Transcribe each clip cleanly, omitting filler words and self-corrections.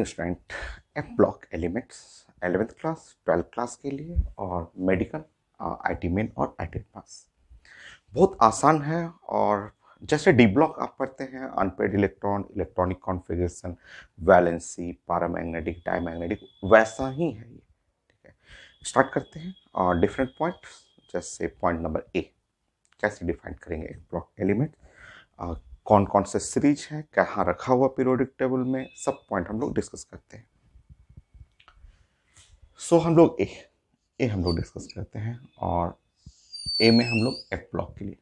Student, F block elements 11th class 12th class के लिए और मेडिकल आईटी मेन और आईटी पास बहुत आसान है। और जैसे डी ब्लॉक आप पढ़ते हैं unpaired electron, electronic configuration, valency, paramagnetic, diamagnetic, वैसा ही है ये। ठीक है, स्टार्ट करते हैं। और डिफरेंट पॉइंट्स, जैसे पॉइंट नंबर ए, कैसे डिफाइन करेंगे एक ब्लॉक एलिमेंट, कौन कौन से सीरीज है, कहाँ रखा हुआ पीरियोडिक टेबल में, सब पॉइंट हम लोग डिस्कस करते हैं। सो हम लोग ए हम लोग डिस्कस करते हैं और ए में हम लोग एफ ब्लॉक के लिए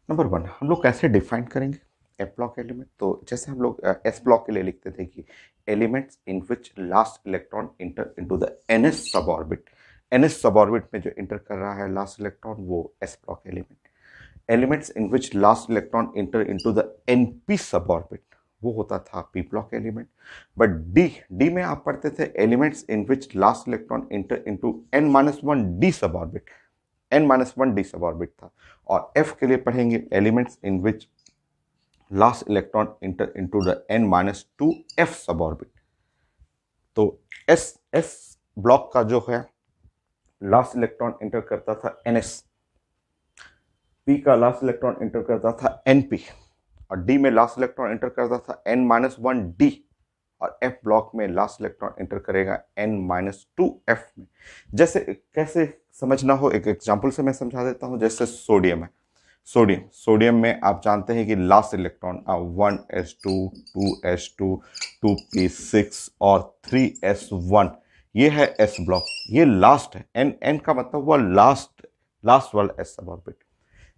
नंबर 1 हम लोग कैसे डिफाइन करेंगे एफ ब्लॉक एलिमेंट। तो जैसे हम लोग एस ब्लॉक के लिए लिखते थे कि elements in which last electron inter into the NS सब ऑर्बिट। एनएस सब ऑर्बिट में जो इंटर कर रहा है लास्ट इलेक्ट्रॉन, वो S block element. Elements in which last electron inter into the NP सब ऑर्बिट, वो होता था P block element. But D में आप पढ़ते the elements in which last electron inter into n-1 D सब ऑर्बिट, n-1 डी सब orbit था। और एफ के लिए पढ़ेंगे elements in which last electron inter into the n-2 F सब ऑर्बिट। तो एस ब्लॉक का जो है लास्ट इलेक्ट्रॉन इंटर करता था ns, पी का लास्ट इलेक्ट्रॉन इंटर करता था np, और डी में लास्ट इलेक्ट्रॉन इंटर करता था n-1 डी, और एफ ब्लॉक में लास्ट इलेक्ट्रॉन इंटर करेगा n-2 एफ में। जैसे कैसे समझना हो, एक एग्जांपल से मैं समझा देता हूं। जैसे सोडियम है, सोडियम में आप जानते हैं कि last electron 1s2 2s2 2p6 और 3s1, ये है एस ब्लॉक, ये लास्ट है। एन का मतलब हुआ लास्ट वाला एस सब ऑर्बिट।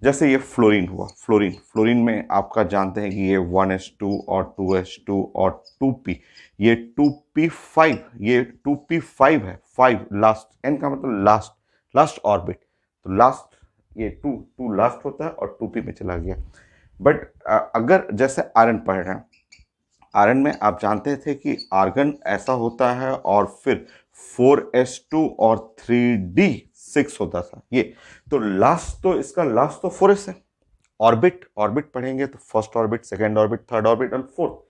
जैसे ये फ्लोरीन हुआ, फ्लोरीन में आपका जानते हैं कि ये 1s2 और 2s2 और 2p, ये 2p5, ये 2p5 है, 5 लास्ट, n का मतलब लास्ट ऑर्बिट। तो लास्ट, ये टू लास्ट होता है और 2p में चला गया। बट अगर जैसे आयरन पढ़ रहे हैं, आयरन में आप जानते थे कि आर्गन ऐसा होता है और फिर 4s2 और 3d6 होता था ये। तो लास्ट, तो इसका लास्ट तो 4s है। ऑर्बिट पढ़ेंगे तो first orbit, second orbit, third orbit और fourth.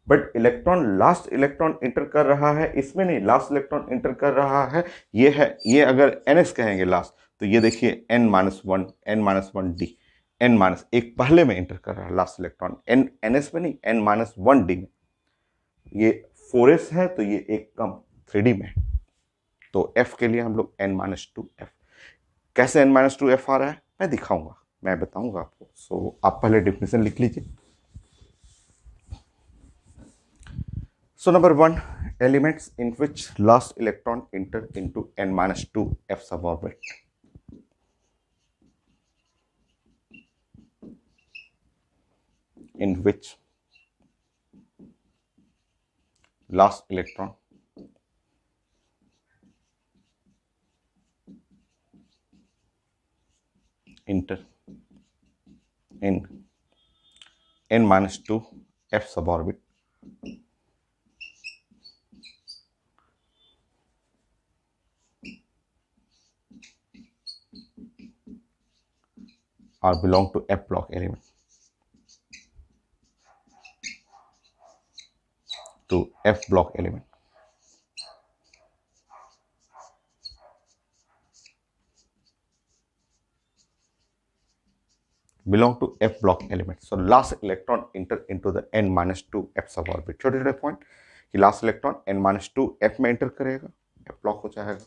But electron, last electron enter कर रहा है इसमें नहीं, लास्ट इलेक्ट्रॉन इंटर कर रहा है ये है, ये अगर ns कहेंगे लास्ट, तो ये देखिए n-1 डी, एक पहले में इंटर कर रहा है लास्ट इलेक्ट्रॉन, ns में नहीं, n-1 डी में। ये 4s है तो ये एक कम 3d में। तो f के लिए हम लोग n-2 f, कैसे n-2 f आ रहा है मैं दिखाऊंगा, मैं बताऊंगा आपको। सो आप पहले डिफिनेशन लिख लीजिए। So number 1, elements in which last electron enter into n-2 f suborbit. In which last electron enter in n-2 f suborbit or belong to f block element, to f block element. Belong to f block element. So last electron enter into the n-2 f suborbit. छोटे छोटे point कि last electron n-2 f में enter करेगा, f block हो जाएगा।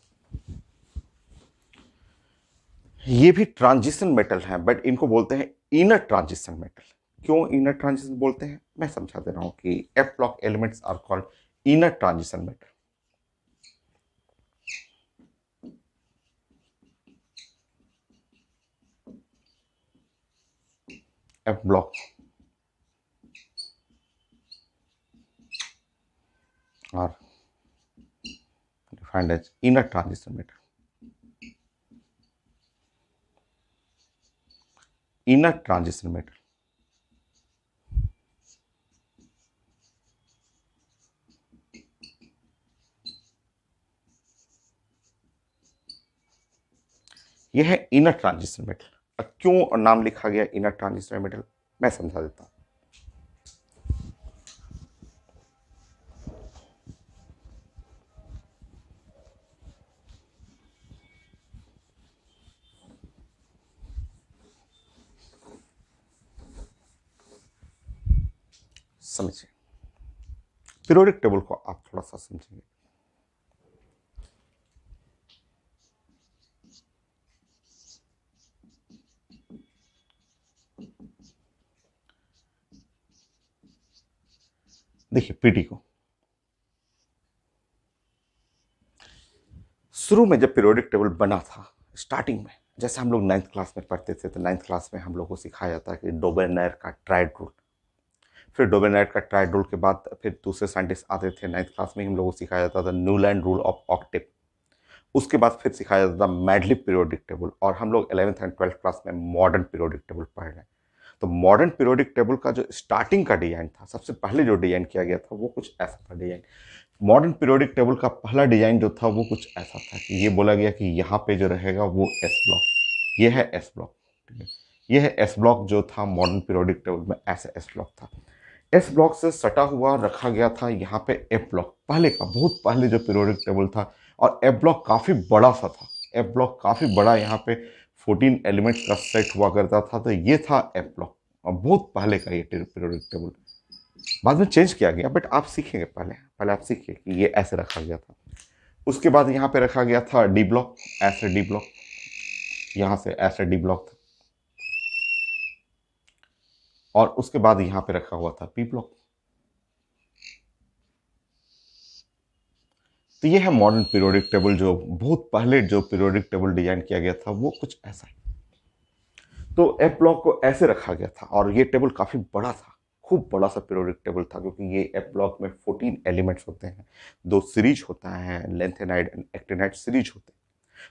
ये भी transition metal है, बट इनको बोलते हैं इनर ट्रांजिशन मेटल। क्यों इनर ट्रांजिशन बोलते हैं मैं समझा दे रहा हूं कि F block elements are called inner transition metal. F block are defined as inner transition metal. Inner transition metal ये है इनर ट्रांजिशन मेटल। क्यों नाम लिखा गया इनर ट्रांजिशन मेटल, मैं समझा देता हूं। समझिए, पीरियोडिक टेबल को आप थोड़ा सा समझेंगे। देखिए पीटी को शुरू में जब पीरियोडिक टेबल बना था, स्टार्टिंग में जैसे हम लोग 9th क्लास में पढ़ते थे, तो 9th क्लास में हम लोग को सिखाया जाता है कि डोबेनेयर का ट्राइड रूल। फिर डोबेनेयर का ट्राइड रूल के बाद फिर दूसरे साइंटिस्ट आते थे, 9th क्लास में हम लोग को सिखाया जाता था न्यूलैंड रूल ऑफ ऑक्टेव। उसके बाद फिर सिखाया जाता था मैडलिप पीरियोडिक टेबल, और हम लोग 11th एंड 12th क्लास में मॉडर्न पीरियोडिक टेबल पढ़ रहे हैं। तो मॉडर्न पीरियोडिक टेबल का जो स्टार्टिंग का डिजाइन था, सबसे पहले जो डिजाइन किया गया था वो कुछ ऐसा था। डिजाइन मॉडर्न पीरियोडिक टेबल का पहला डिजाइन जो था वो कुछ ऐसा था कि ये बोला गया कि यहाँ पे जो रहेगा वो एस ब्लॉक, ये है एस ब्लॉक, ठीक है। ये है एस ब्लॉक जो था मॉडर्न पीरियोडिक टेबल में, ऐसे एस ब्लॉक था। एस ब्लॉक से सटा हुआ रखा गया था यहाँ पे एफ ब्लॉक, पहले का बहुत पहले जो पीरियोडिक टेबल था। और एफ ब्लॉक काफ़ी बड़ा सा था, एफ ब्लॉक काफ़ी बड़ा, यहाँ पे 14 एलिमेंट्स का सेट हुआ करता था। तो ये था एफ ब्लॉक, और बहुत पहले का ये पीरियोडिक टेबल। बाद में चेंज किया गया, बट आप सीखेंगे, पहले पहले आप सीखिए कि ये ऐसे रखा गया था। उसके बाद यहाँ पे रखा गया था डी ब्लॉक, ऐसे डी ब्लॉक, यहाँ से ऐसे डी ब्लॉक था। और उसके बाद यहाँ पे रखा हुआ था पी ब्लॉक। तो ये है मॉडर्न पीरियोडिक टेबल। जो बहुत पहले जो पीरियोडिक टेबल डिजाइन किया गया था वो कुछ ऐसा है। तो एफ ब्लॉक को ऐसे रखा गया था, और ये टेबल काफ़ी बड़ा था, खूब बड़ा सा पीरियोडिक टेबल था, क्योंकि ये एफ ब्लॉक में 14 एलिमेंट्स होते हैं, 2 सीरीज होता है, लेंथेनाइड एंड एक्टिनाइड सीरीज होते हैं।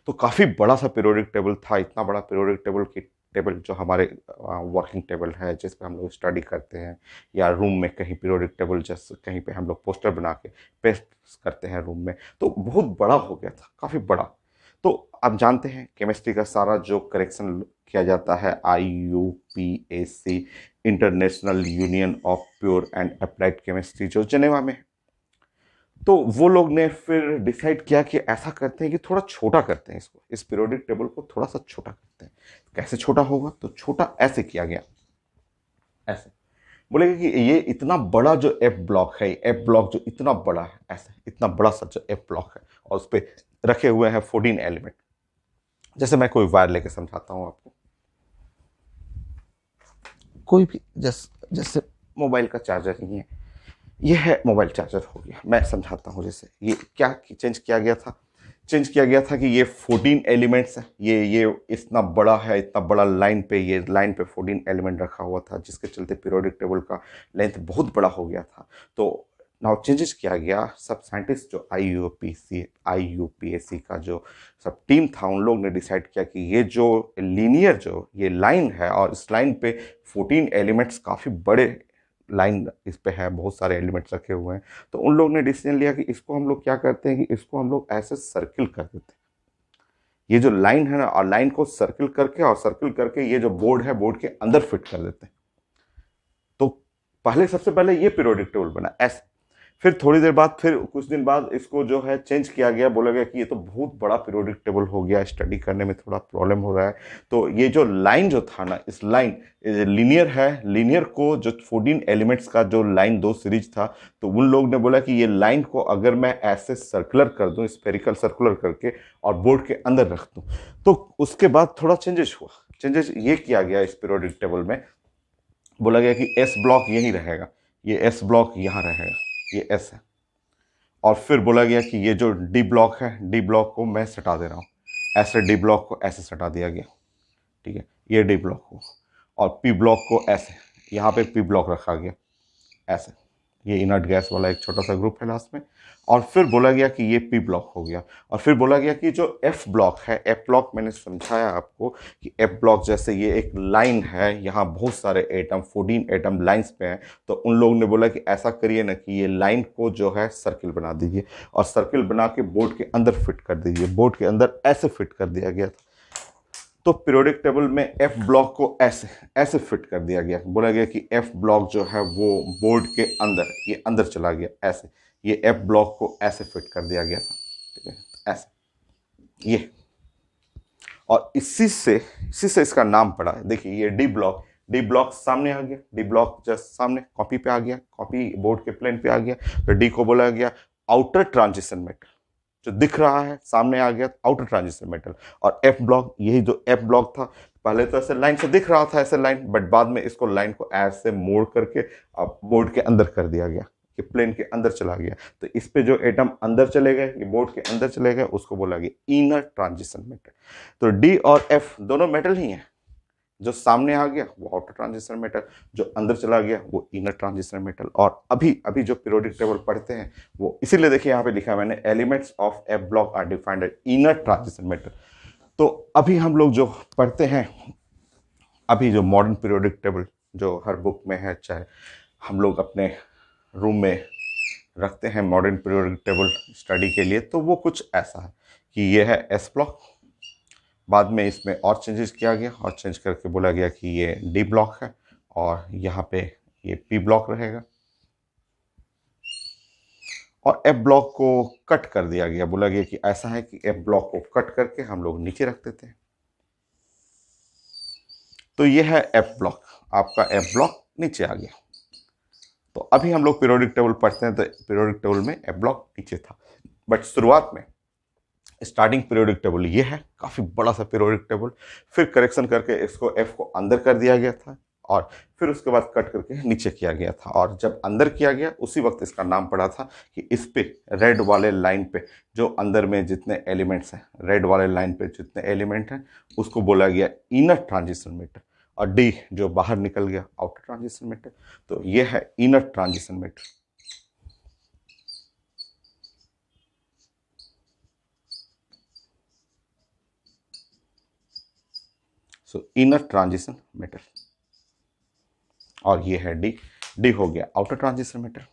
तो काफ़ी बड़ा सा पीरियोडिक टेबल था। इतना बड़ा पीरियोडिक टेबल की टेबल जो हमारे वर्किंग टेबल है, जिस पे हम लोग स्टडी करते हैं, या रूम में कहीं पीरियोडिक टेबल जैसे कहीं पे हम लोग पोस्टर बना के पेस्ट करते हैं रूम में, तो बहुत बड़ा हो गया था, काफ़ी बड़ा। तो आप जानते हैं केमिस्ट्री का सारा जो करेक्शन किया जाता है IUPAC, international union of pure and applied chemistry, जो जेनेवा में है। तो वो लोग ने फिर डिसाइड किया कि ऐसा करते हैं कि थोड़ा छोटा करते हैं इसको, इस पीरियोडिक टेबल को थोड़ा सा छोटा करते हैं। कैसे छोटा होगा, तो छोटा ऐसे किया गया, ऐसे बोलेगा कि ये इतना बड़ा जो एफ ब्लॉक है, एफ ब्लॉक जो इतना बड़ा है, ऐसे इतना बड़ा सा जो एफ ब्लॉक है, और उस पर रखे हुए हैं 14 एलिमेंट। जैसे मैं कोई वायर लेके समझाता हूँ आपको, कोई भी जैसे मोबाइल का चार्जर नहीं है, ये है मोबाइल चार्जर हो गया। मैं समझाता हूँ, जैसे ये क्या चेंज किया गया था, चेंज किया गया था कि ये 14 एलिमेंट्स है, ये इतना बड़ा है, इतना बड़ा लाइन पे, ये लाइन पे 14 एलिमेंट रखा हुआ था, जिसके चलते पीरियोडिक टेबल का लेंथ बहुत बड़ा हो गया था। तो नाउ चेंजेस किया गया। सब साइंटिस्ट जो IUPAC का जो सब टीम था, उन लोग ने डिसाइड किया कि ये जो लीनियर जो ये लाइन है, और इस लाइन पे 14 एलिमेंट्स, काफ़ी बड़े लाइन इस पे है, बहुत सारे एलिमेंट्स रखे हुए हैं। तो उन लोग ने डिसीजन लिया कि इसको हम लोग क्या करते हैं कि इसको हम लोग ऐसे सर्किल कर देते हैं। ये जो लाइन है ना, और लाइन को सर्किल करके, और सर्किल करके ये जो बोर्ड है, बोर्ड के अंदर फिट कर देते हैं। तो पहले सबसे पहले ये पीरियोडिक टेबल बना ऐसे। फिर थोड़ी देर बाद, फिर कुछ दिन बाद इसको जो है चेंज किया गया, बोला गया कि ये तो बहुत बड़ा पीरियोडिक टेबल हो गया, स्टडी करने में थोड़ा प्रॉब्लम हो रहा है। तो ये जो लाइन जो था ना, इस लाइन लीनियर है, लीनियर को जो 14 एलिमेंट्स का जो लाइन 2 सीरीज था, तो उन लोग ने बोला कि ये लाइन को अगर मैं ऐसे सर्कुलर कर दूं, स्फेरिकल सर्कुलर करके, और बोर्ड के अंदर रख दूं, तो उसके बाद थोड़ा चेंजेस हुआ। चेंजेस ये किया गया इस पीरियोडिक टेबल में, बोला गया कि एस ब्लॉक यही रहेगा, ये एस ब्लॉक यहाँ रहेगा, ये एस है। और फिर बोला गया कि ये जो डी ब्लॉक है, डी ब्लॉक को मैं सटा दे रहा हूँ, ऐसे डी ब्लॉक को ऐसे सटा दिया गया, ठीक है, ये डी ब्लॉक को। और पी ब्लॉक को ऐसे, यहाँ पे पी ब्लॉक रखा गया ऐसे, ये इनर्ट गैस वाला एक छोटा सा ग्रुप है लास्ट में। और फिर बोला गया कि ये पी ब्लॉक हो गया। और फिर बोला गया कि जो एफ ब्लॉक है, एफ ब्लॉक मैंने समझाया आपको कि एफ ब्लॉक जैसे ये एक लाइन है, यहाँ बहुत सारे एटम, 14 एटम लाइंस पे हैं। तो उन लोगों ने बोला कि ऐसा करिए ना कि ये लाइन को जो है सर्किल बना दीजिए, और सर्किल बना के बोर्ड के अंदर फिट कर दीजिए। बोर्ड के अंदर ऐसे फिट कर दिया गया था, तो पीरियोडिक टेबल में एफ ब्लॉक को ऐसे ऐसे फिट कर दिया गया, बोला गया कि एफ ब्लॉक जो है वो बोर्ड के अंदर, ये अंदर चला गया ऐसे, ये एफ ब्लॉक को ऐसे फिट कर दिया गया था, ठीक है, ऐसे ये, और इसी से इसका नाम पड़ा है। देखिए ये डी ब्लॉक सामने आ गया, डी ब्लॉक जस्ट सामने कॉपी पे आ गया, कॉपी बोर्ड के प्लेन पे आ गया, तो डी को बोला गया आउटर ट्रांजिशन मेटल, जो दिख रहा है सामने आ गया आउटर ट्रांजिशन मेटल। और एफ ब्लॉक, यही जो एफ ब्लॉक था, पहले तो ऐसे लाइन से दिख रहा था, ऐसे लाइन, बट बाद में इसको लाइन को ऐसे मोड़ करके बोर्ड के अंदर कर दिया गया, कि प्लेन के अंदर चला गया। तो इस पे जो एटम अंदर चले गए, ये बोर्ड के अंदर चले गए, उसको बोला गया इनर ट्रांजिशन मेटल। तो डी और एफ दोनों मेटल ही हैं, जो सामने आ गया वो आउटर ट्रांजिशन मेटल, जो अंदर चला गया वो इनर ट्रांजिशन मेटल। और अभी जो पीरियोडिक टेबल पढ़ते हैं वो इसीलिए देखिए यहाँ पे लिखा है मैंने, elements of F block are defined as inner transition metal. तो अभी हम लोग जो पढ़ते हैं, अभी जो मॉडर्न पीरियोडिक टेबल जो हर बुक में है, चाहे हम लोग अपने रूम में रखते हैं मॉडर्न पीरियोडिक टेबल स्टडी के लिए, तो वो कुछ ऐसा है कि ये है एस ब्लॉक, बाद में इसमें और चेंजेस किया गया, और चेंज करके बोला गया कि ये डी ब्लॉक है, और यहाँ पे ये पी ब्लॉक रहेगा, और एफ ब्लॉक को कट कर दिया गया, बोला गया कि ऐसा है कि एफ ब्लॉक को कट करके हम लोग नीचे रख देते हैं। तो ये है एफ ब्लॉक, आपका एफ ब्लॉक नीचे आ गया। तो अभी हम लोग पीरियोडिक टेबल पढ़ते हैं, तो पीरियोडिक टेबल में एफ ब्लॉक नीचे था, बट शुरुआत में स्टार्टिंग पीरियोडिक टेबल ये है, काफ़ी बड़ा सा पीरियोडिक टेबल, फिर करेक्शन करके इसको एफ को अंदर कर दिया गया था, और फिर उसके बाद कट करके नीचे किया गया था। और जब अंदर किया गया उसी वक्त इसका नाम पड़ा था कि इस पे रेड वाले लाइन पे जो अंदर में जितने एलिमेंट्स हैं, रेड वाले लाइन पे जितने एलिमेंट हैं, उसको बोला गया इनर ट्रांजिशन मेटल, और डी जो बाहर निकल गया आउटर ट्रांजिशन मेटल। तो ये है इनर ट्रांजिशन मेटल। सो इनर ट्रांजिशन मेटल, और ये है डी हो गया आउटर ट्रांजिशन मेटल।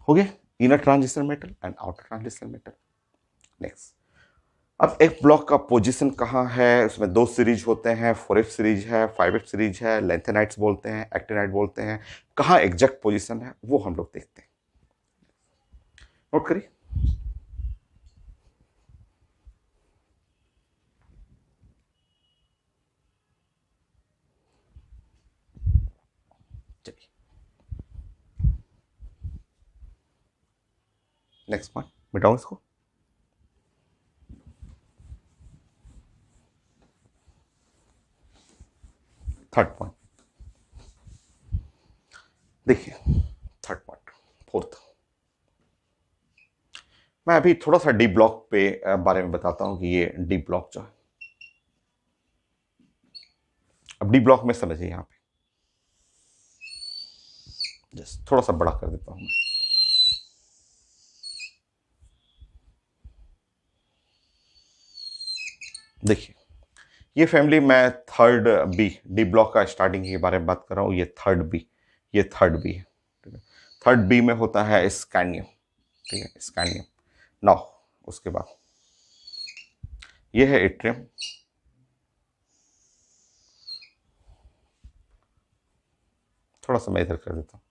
हो गया inner transition metal and outer transition metal. Next, अब एक ब्लॉक का पोजीशन कहाँ है, उसमें दो सीरीज होते हैं, 4f सीरीज है, 5f सीरीज है, लेंथेनाइट्स बोलते हैं, एक्टिनाइट बोलते हैं, कहाँ एग्जैक्ट पोजीशन है वो हम लोग देखते हैं। नोट करिए, चलिए नेक्स्ट पॉइंट मिटाओ इसको। थर्ड पॉइंट देखिए, थर्ड पॉइंट, फोर्थ, मैं अभी थोड़ा सा डी ब्लॉक पे बारे में बताता हूं कि ये डी ब्लॉक जो है, अब डी ब्लॉक में समझिए, यहां पे जस्ट थोड़ा सा बड़ा कर देता हूं मैं। देखिए ये फैमिली, मैं थर्ड बी, डी ब्लॉक का स्टार्टिंग के बारे में बात कर रहा हूँ, ये थर्ड बी, ये थर्ड बी है, ठीक है। थर्ड बी में होता है स्कैंडियम, ठीक है, स्कैंडियम। नाउ उसके बाद ये है इट्रियम, थोड़ा सा मैं इधर कर देता हूँ,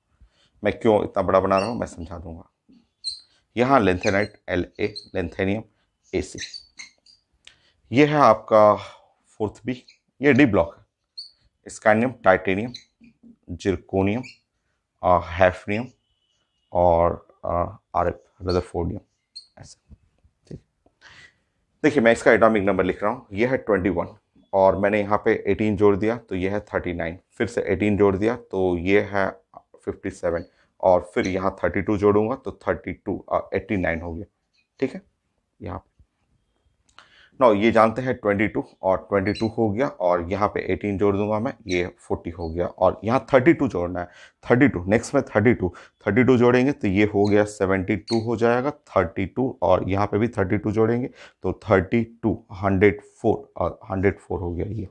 मैं क्यों इतना बड़ा बना रहा हूँ मैं समझा दूंगा। यहाँ लेंथेनाइट La, लेंथेनियम Ac, ये है आपका फोर्थ बी, ये डी ब्लॉक है, स्कैंडियम, टाइटेनियम, जिरकोनियम, हैफनियम और आरएफ, रदरफोर्डियम, ऐसे, ठीक। देखिए मैं इसका एटॉमिक नंबर लिख रहा हूँ, ये है 21, और मैंने यहाँ पे 18 जोड़ दिया तो ये है 39, फिर से 18 जोड़ दिया तो ये है 57, और फिर यहाँ 32 जोड़ूंगा तो 32 89 हो गया, ठीक है। यहाँ पे नो ये जानते हैं 22, और 22 हो गया, और यहाँ पे 18 जोड़ दूंगा मैं, ये 40 हो गया, और यहाँ 32 जोड़ना है, 32, नेक्स्ट में 32, 32 जोड़ेंगे तो ये हो गया 72 हो जाएगा, 32 और यहाँ पे भी 32 जोड़ेंगे तो 32, 104 और 104 हो गया ये।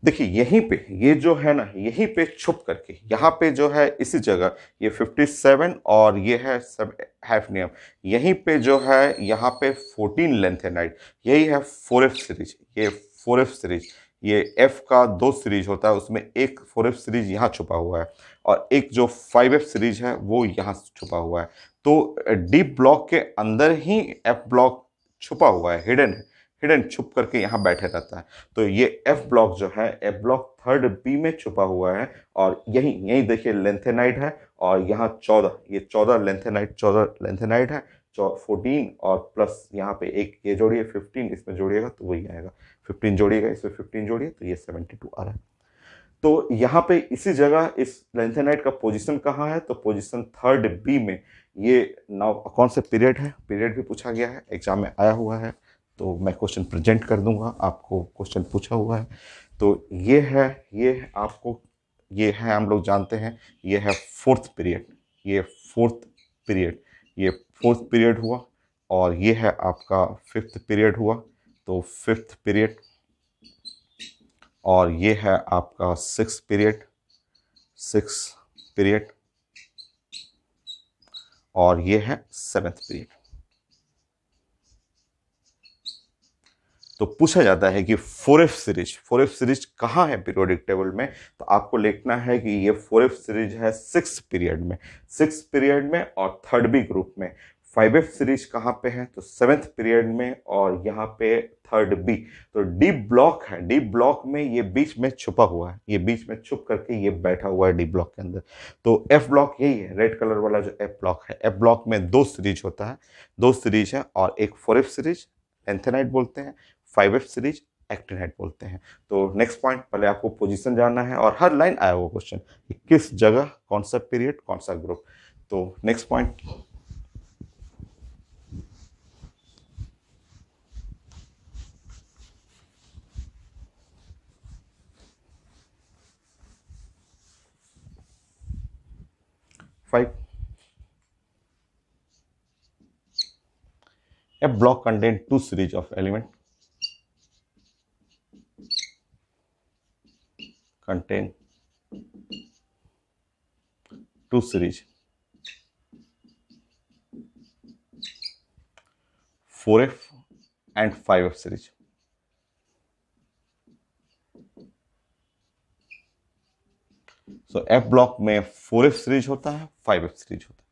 देखिए यहीं पे ये जो है ना, यहीं पे छुप करके यहाँ पे जो है इसी जगह ये 57 और ये है सब हैफनियम, यहीं पे जो है यहाँ पे 14 लेंथेनाइट, यही है 4F सीरीज। ये 4F सीरीज, ये F का 2 सीरीज होता है, उसमें एक 4F सीरीज यहाँ छुपा हुआ है और एक जो 5F सीरीज है वो यहाँ छुपा हुआ है। तो डी ब्लॉक के अंदर ही F ब्लॉक छुपा हुआ है, हिडन है, हिडन छुप करके यहाँ बैठे रहता है। तो ये एफ ब्लॉक जो है, एफ ब्लॉक थर्ड बी में छुपा हुआ है और यही यही देखिए लेंथेनाइट है और यहाँ 14, ये 14 लेंथेनाइट, 14 लेंथेनाइट है, 14 और प्लस यहाँ पे एक ये जोड़िए 15, इसमें जोड़िएगा तो वही आएगा, 15 जोड़िएगा इसमें 15 जोड़िए तो ये 72 आ रहा है। तो यहाँ पे इसी जगह इस लेंथेनाइट का पोजीशन कहाँ है, तो पोजीशन थर्ड बी में। ये नाउ कौन से पीरियड है, पीरियड भी पूछा गया है, एग्जाम में आया हुआ है, तो मैं क्वेश्चन प्रेजेंट कर दूंगा, आपको क्वेश्चन पूछा हुआ है। तो ये है, ये आपको ये है, हम लोग जानते हैं ये है फोर्थ पीरियड, ये फोर्थ पीरियड, ये फोर्थ पीरियड हुआ और ये है आपका फिफ्थ पीरियड हुआ, तो फिफ्थ पीरियड और ये है आपका सिक्स पीरियड, सिक्स पीरियड और ये है सेवेंथ पीरियड। तो पूछा जाता है कि 4F सीरीज, 4F सीरीज कहाँ है पीरियोडिक टेबल में, तो आपको लिखना है कि ये 4F सीरीज है सिक्स पीरियड में, सिक्स पीरियड में और थर्ड बी ग्रुप में। 5F सीरीज कहाँ पे है, तो सेवेंथ पीरियड में और यहाँ पे थर्ड बी। तो डी ब्लॉक है, डी ब्लॉक में ये बीच में छुपा हुआ है, ये बीच में छुप करके ये बैठा हुआ है डी ब्लॉक के अंदर। तो एफ ब्लॉक यही है, रेड कलर वाला जो एफ ब्लॉक है, एफ ब्लॉक में दो सीरीज होता है, दो सीरीज है और एक 4F सीरीज एंथेनाइट बोलते हैं, 5F सीरीज एक्टिनाइट बोलते हैं। तो नेक्स्ट पॉइंट, पहले आपको पोजीशन जानना है और हर लाइन आया हुआ क्वेश्चन कि किस जगह कौन सा पीरियड कौन सा ग्रुप। तो next point, five, a block contain two series of element, contain two series 4F and 5F series। So F block में 4F सीरीज होता है, 5F सीरीज होता है,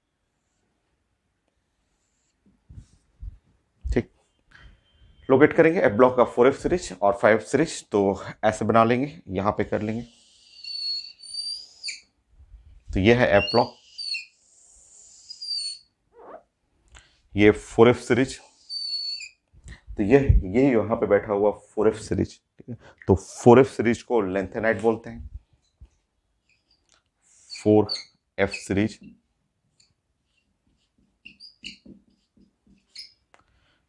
ठीक। लोकेट करेंगे F ब्लॉक का 4F सीरीज और 5F सीरीज, तो ऐसे बना लेंगे, यहां पे कर लेंगे। तो ये है F ब्लॉक, ये 4F सीरीज, तो ये यहाँ पे बैठा हुआ 4F सीरीज, ठीक है। तो 4F सीरीज को लेंथेनाइट बोलते हैं, 4F सीरीज।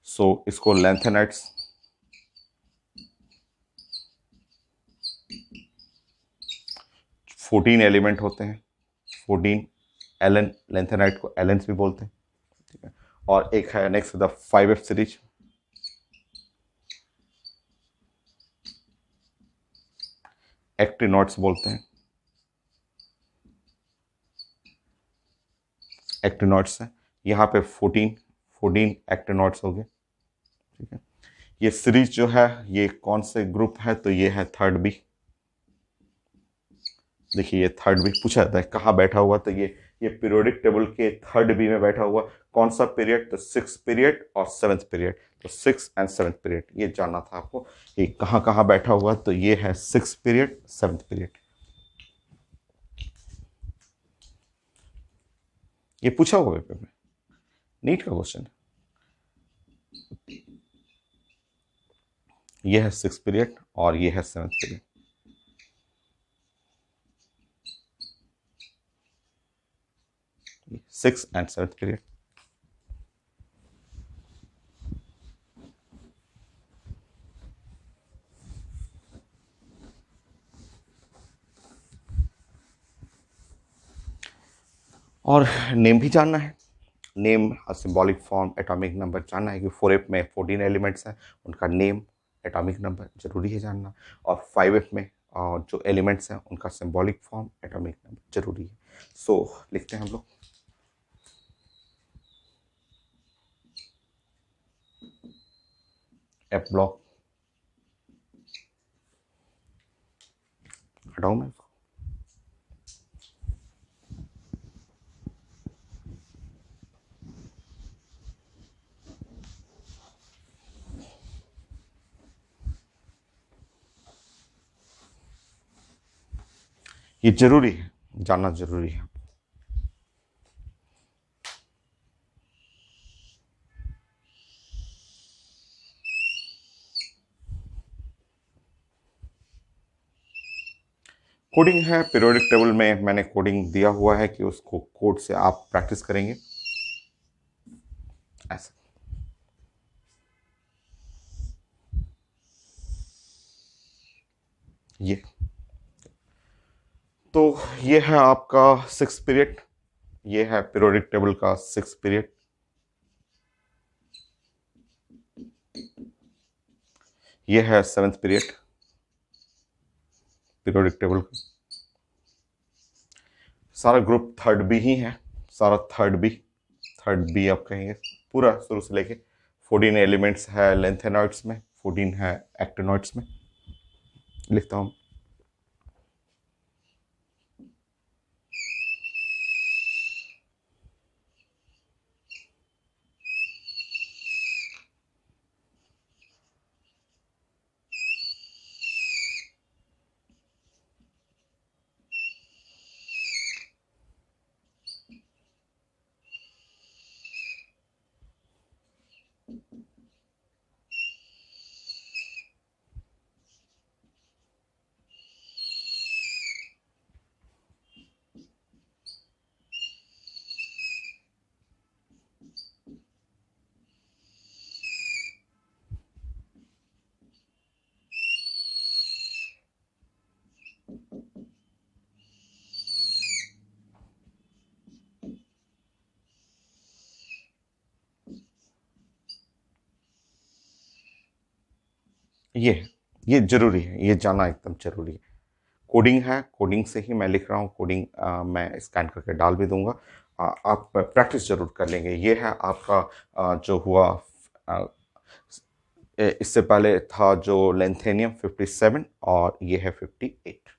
सो इसको लेंथेनाइट्स, फोर्टीन एलिमेंट होते हैं, 14 एलन, लेंथेनाइट को एलेंस भी बोलते हैं, ठीक है। और एक है नेक्स्ट द 5F सीरीज, एक्टिनॉट्स बोलते हैं, एक्टिनॉट्स है, यहाँ पे 14 एक्टिनॉट्स हो गए, ठीक है। ये सीरीज जो है ये कौन से ग्रुप है, तो ये है थर्ड बी। देखिए ये थर्ड बी पूछा जाता है कहाँ बैठा हुआ, तो ये पीरियोडिक टेबल के थर्ड बी में बैठा हुआ। कौन सा पीरियड, तो सिक्स पीरियड और सेवेंथ पीरियड, तो सिक्स एंड सेवेंथ पीरियड ये जानना था आपको, ये कहाँ कहाँ बैठा हुआ, तो ये है सिक्स पीरियड, सेवेंथ पीरियड। ये पूछा हुआ पेपर में, नीट का क्वेश्चन है। ये है सिक्स पीरियड और ये है seventh period, six and seventh period. और नेम भी जानना है, name symbolic form, atomic number जानना है कि 4f में 14 एलिमेंट्स हैं, उनका नेम, एटॉमिक नंबर जरूरी है जानना। और 5f में जो एलिमेंट्स हैं उनका सिंबॉलिक फॉर्म, एटॉमिक नंबर जरूरी है। सो लिखते हैं हम लोग, एफ ब्लॉक, हटाऊं मैं इसको, ये जरूरी है, जानना जरूरी है। कोडिंग है, पीरियोडिक टेबल में मैंने कोडिंग दिया हुआ है कि उसको कोड से आप प्रैक्टिस करेंगे ऐसा। ये तो ये है आपका 6 पीरियड, ये है पीरियोडिक टेबल का 6 पीरियड। ये है 7th पीरियड पीरियोडिक टेबल का। सारा ग्रुप थर्ड बी ही है, सारा थर्ड बी आप कहेंगे, पूरा शुरू से लेके 14 एलिमेंट्स है लेंथेनॉइड्स में, 14 है एक्टिनॉइड्स में। लिखता हूँ, ये जरूरी है, ये जानना एकदम जरूरी है। कोडिंग है, कोडिंग से ही मैं लिख रहा हूँ, कोडिंग मैं स्कैन करके डाल भी दूंगा। आप प्रैक्टिस जरूर कर लेंगे। ये है आपका जो हुआ इससे पहले था जो लेंथेनियम 57, और ये है 58,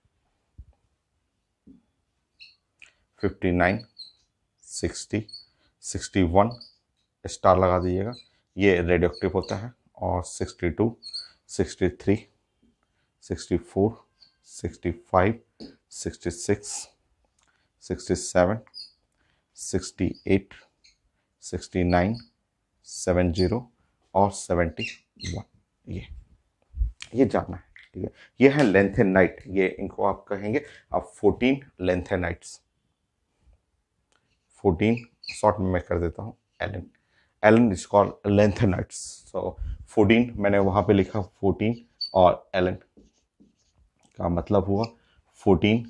59, 60, 61 स्टार लगा दीजिएगा, ये रेडियोक्टिव होता है। और 62, 63, 64, 65, 66, 67, 68, 69, 70 और 71। ये जानना है, ठीक है। ये है लेंथेनाइट, ये इनको आप कहेंगे आप 14 लेंथेनाइट्स, 14 शॉर्ट में मैं कर देता हूँ Ln, Ln is called lanthanides. So 14 मैंने वहाँ पे लिखा 14, और एलन का मतलब हुआ 14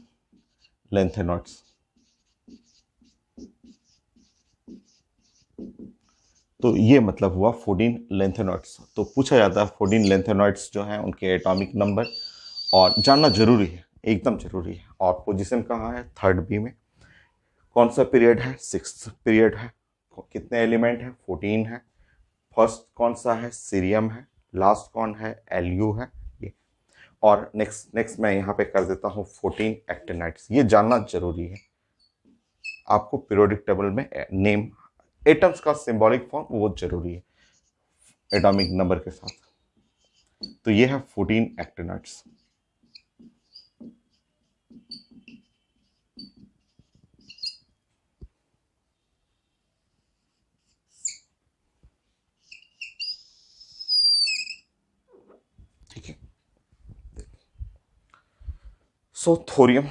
लेंथेनॉइड्स। तो ये मतलब हुआ 14 लेंथेनॉइड्स। तो पूछा जाता है 14 लेंथेनॉइड्स जो हैं उनके एटॉमिक नंबर, और जानना जरूरी है, एकदम जरूरी है। और पोजीशन कहाँ है, थर्ड बी में। कौन सा पीरियड है, 6th पीरियड है। कितने एलिमेंट है, 14 है। फर्स्ट कौन सा है, सीरियम है। लास्ट कौन है, एलयू है ये। और नेक्स्ट नेक्स्ट मैं यहाँ पे कर देता हूँ 14 एक्टिनाइट्स। ये जानना जरूरी है आपको, पीरियोडिक टेबल में नेम, एटम्स का सिंबॉलिक फॉर्म वो जरूरी है एटॉमिक नंबर के साथ। तो ये है 14 एक्टिनाइट्स। ठीक है। So thorium,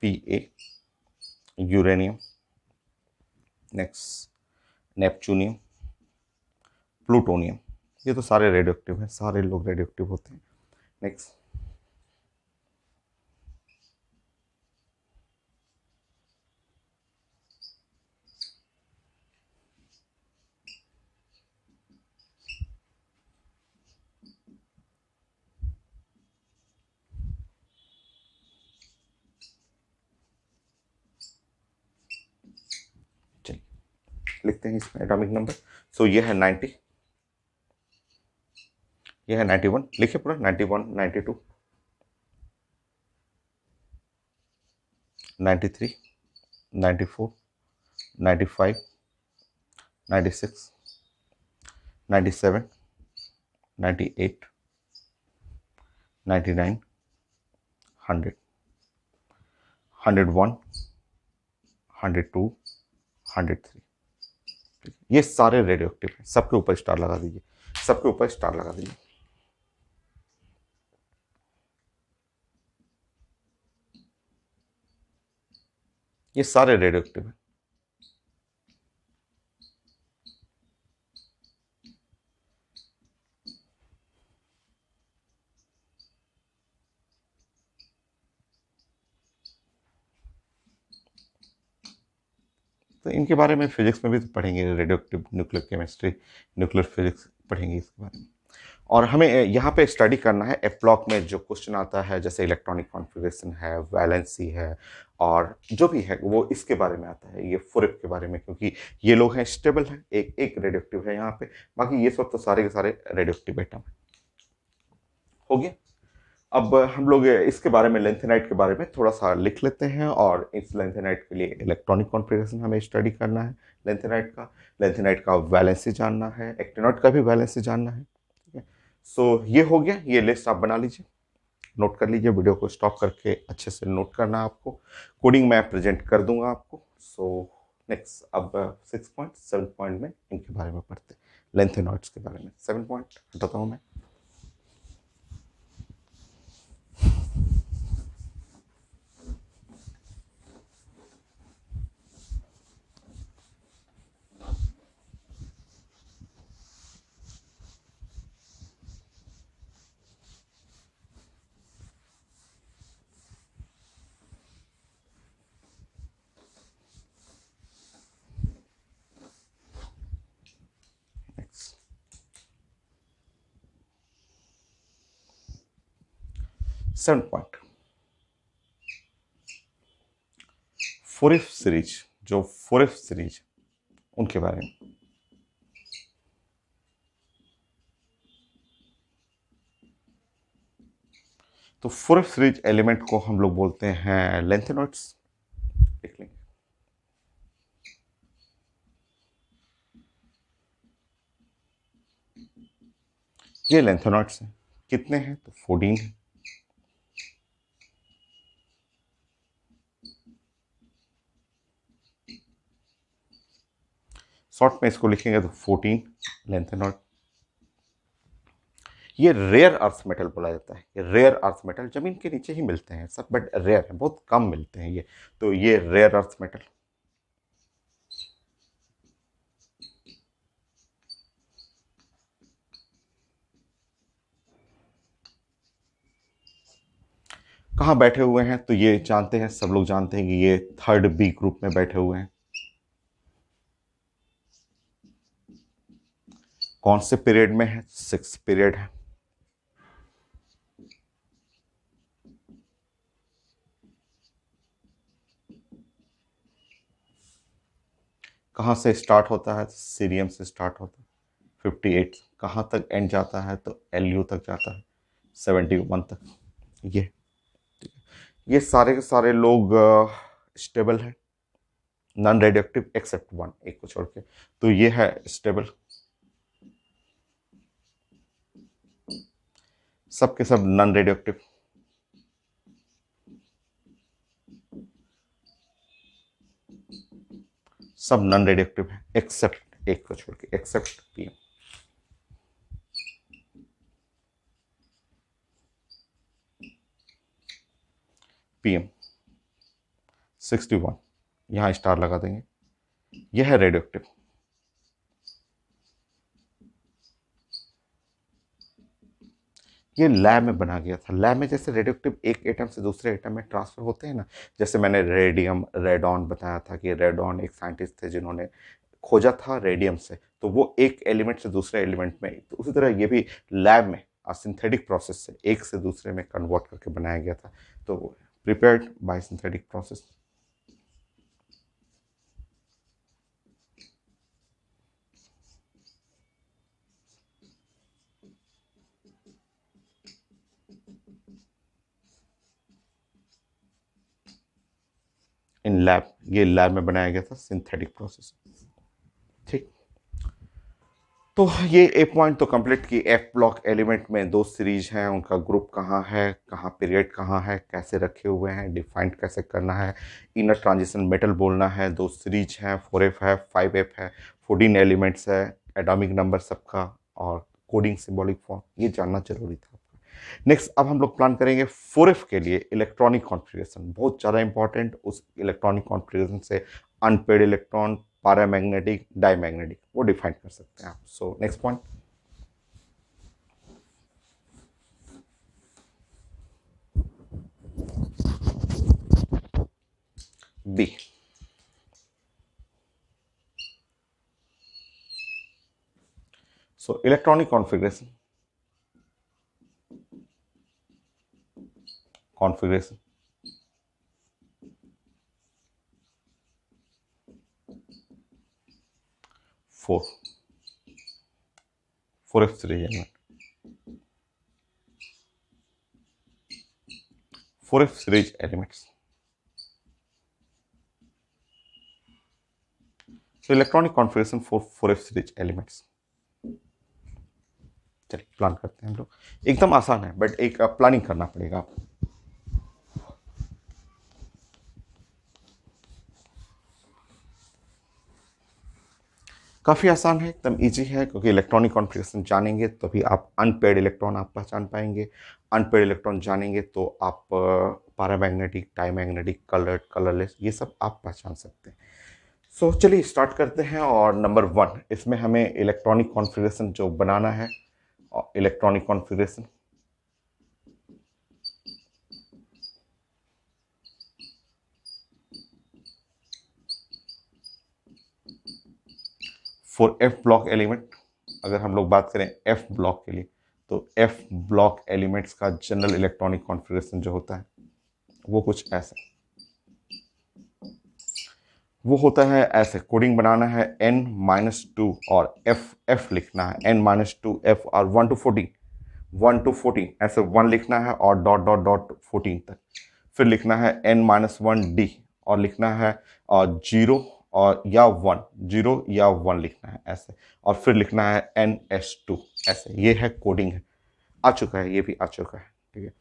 Pa, uranium, next neptunium, plutonium. ये तो सारे रेडियो एक्टिव हैं, सारे लोग रेडियो एक्टिव होते हैं। नेक्स्ट लिखते हैं इसमें एटॉमिक नंबर। सो ये है 90, ये है 91, लिखिए पूरा 91, 92, 93, 94, 95, 96, 97, 98, 99, 100, 101, 102, 103। ये सारे रेडियो एक्टिव हैं, सबके ऊपर स्टार लगा दीजिए, सबके ऊपर स्टार लगा दीजिए। ये सारे रेडियो एक्टिव हैं। तो इनके बारे में फिजिक्स में भी तो पढ़ेंगे, radio active nuclear chemistry, nuclear physics पढ़ेंगे इसके बारे में। और हमें यहाँ पे स्टडी करना है एप्लॉक में जो क्वेश्चन आता है, जैसे इलेक्ट्रॉनिक कॉन्फ़िगरेशन है, वैलेंसी है, और जो भी है वो इसके बारे में आता है, ये फुरिक के बारे में, क्योंकि ये लोग हैं स्टेबल हैं, एक एक रेडियोक्टिव है यहाँ पे, बाकी ये सब तो सारे के सारे रेडियोक्टिव एटम है। हो गया। अब हम लोग इसके बारे में, लेंथेनाइट के बारे में थोड़ा सा लिख लेते हैं, और इस लेंथेनाइट के लिए इलेक्ट्रॉनिक कॉन्फ़िगरेशन हमें स्टडी करना है लेंथेनाइट का वैलेंसी जानना है, एक्टिनॉइड का भी वैलेंसी जानना है। ठीक है, सो ये हो गया, ये लिस्ट आप बना लीजिए, नोट कर लीजिए, वीडियो को स्टॉप करके अच्छे से नोट करना है आपको, कोडिंग मैं प्रेजेंट कर दूंगा आपको। सो नेक्स्ट, अब 6 पॉइंट 7 पॉइंट में इनके बारे में पढ़ते हैं, लेंथेनॉइड्स के बारे में। 7 पॉइंट हटाता हूँ मैं। नेक्स्ट 7 पॉइंट, फोरिफ सीरीज, जो फोरिफ सीरीज उनके बारे में। तो फोरिफ सीरीज एलिमेंट को हम लोग बोलते हैं लेंथेनॉइड्स, लिख लेंगे। ये लेंथेनॉइड्स हैं, कितने हैं तो 14 हैं। शॉर्ट में इसको लिखेंगे तो 14 लेंथेनॉइड। ये रेयर अर्थ मेटल बोला जाता है, ये रेयर अर्थ मेटल, जमीन के नीचे ही मिलते हैं सब, बट रेयर है, बहुत कम मिलते हैं ये, तो ये रेयर अर्थ मेटल। कहाँ बैठे हुए हैं तो ये जानते हैं, सब लोग जानते हैं कि ये थर्ड बी ग्रुप में बैठे हुए हैं। कौन से पीरियड में है, 6th पीरियड है। कहाँ से स्टार्ट होता है, सीरियम से स्टार्ट होता है 58, कहाँ तक एंड जाता है तो एलयू तक जाता है 71 तक। ये सारे के सारे लोग स्टेबल हैं, नॉन रेडियोक्टिव एक्सेप्ट वन, एक को छोड़ के, तो ये है स्टेबल, सबके सब नॉन रेडियोक्टिव। सब नॉन रेडियोक्टिव है एक्सेप्ट एक को छोड़ के, एक्सेप्ट पीएम। पीएम 61, यहां स्टार लगा देंगे, यह है रेडियोक्टिव। ये लैब में बना गया था, लैब में जैसे रेडियोक्टिव एक एटम से दूसरे एटम में ट्रांसफर होते हैं ना, जैसे मैंने रेडियम रेडॉन बताया था कि रेडॉन एक साइंटिस्ट थे जिन्होंने खोजा था रेडियम से, तो वो एक एलिमेंट से दूसरे एलिमेंट में, तो उसी तरह ये भी लैब में सिंथेटिक प्रोसेस से एक से दूसरे में कन्वर्ट करके बनाया गया था, तो prepared by synthetic process. In lab, ये लैब में बनाया गया था सिंथेटिक प्रोसेस। ठीक, तो ये ए पॉइंट तो कंप्लीट की। एफ ब्लॉक एलिमेंट में दो सीरीज हैं, उनका ग्रुप कहाँ है, कहाँ पीरियड कहाँ है, कैसे रखे हुए हैं, डिफाइंड कैसे करना है, इनर ट्रांजिशन मेटल बोलना है, दो सीरीज हैं, 4f है 5f है, 14 एलिमेंट्स है, एटॉमिक नंबर सबका और कोडिंग सिंबॉलिक फॉर्म, ये जानना जरूरी था। नेक्स्ट अब हम लोग प्लान करेंगे 4f के लिए इलेक्ट्रॉनिक कॉन्फ़िगरेशन, बहुत ज़्यादा इंपॉर्टेंट। उस इलेक्ट्रॉनिक कॉन्फ़िगरेशन से अनपेड इलेक्ट्रॉन, पैरामैग्नेटिक, डायमैग्नेटिक, वो डिफाइन कर सकते हैं आप। So next point, B. So electronic configuration, configuration 4f series element, 4f series elements. So electronic configuration for 4f series elements. चलिए प्लान करते हैं हम लोग। एकदम आसान है बट एक प्लानिंग करना पड़ेगा आपको। काफ़ी आसान है, एकदम इजी है, क्योंकि इलेक्ट्रॉनिक कॉन्फ़िगरेशन जानेंगे तभी आप अनपेड इलेक्ट्रॉन आप पहचान पाएंगे। अनपेड इलेक्ट्रॉन जानेंगे तो आप पैरामैग्नेटिक, डायमैग्नेटिक, कलर्ड, कलरलेस, ये सब आप पहचान सकते हैं। सो चलिए स्टार्ट करते हैं। और नंबर 1, इसमें हमें इलेक्ट्रॉनिक कॉन्फ़िगरेशन जो बनाना है, electronic configuration for F block element. अगर हम लोग बात करें एफ ब्लॉक के लिए, तो एफ ब्लॉक एलिमेंट्स का जनरल इलेक्ट्रॉनिक कॉन्फ़िगरेशन जो होता है वो कुछ ऐसा, वो होता है ऐसे। कोडिंग बनाना है n-2 और f लिखना है, n-2f और 1 to 14, 1 to 14 ऐसे 1 लिखना है और डॉट डॉट डॉट 14 तक। फिर लिखना है n-1d और लिखना है और 0 और या 1, 0 या 1 लिखना है ऐसे, और फिर लिखना है ns2 ऐसे। ये है कोडिंग है, आ चुका है, ये भी आ चुका है। ठीक है,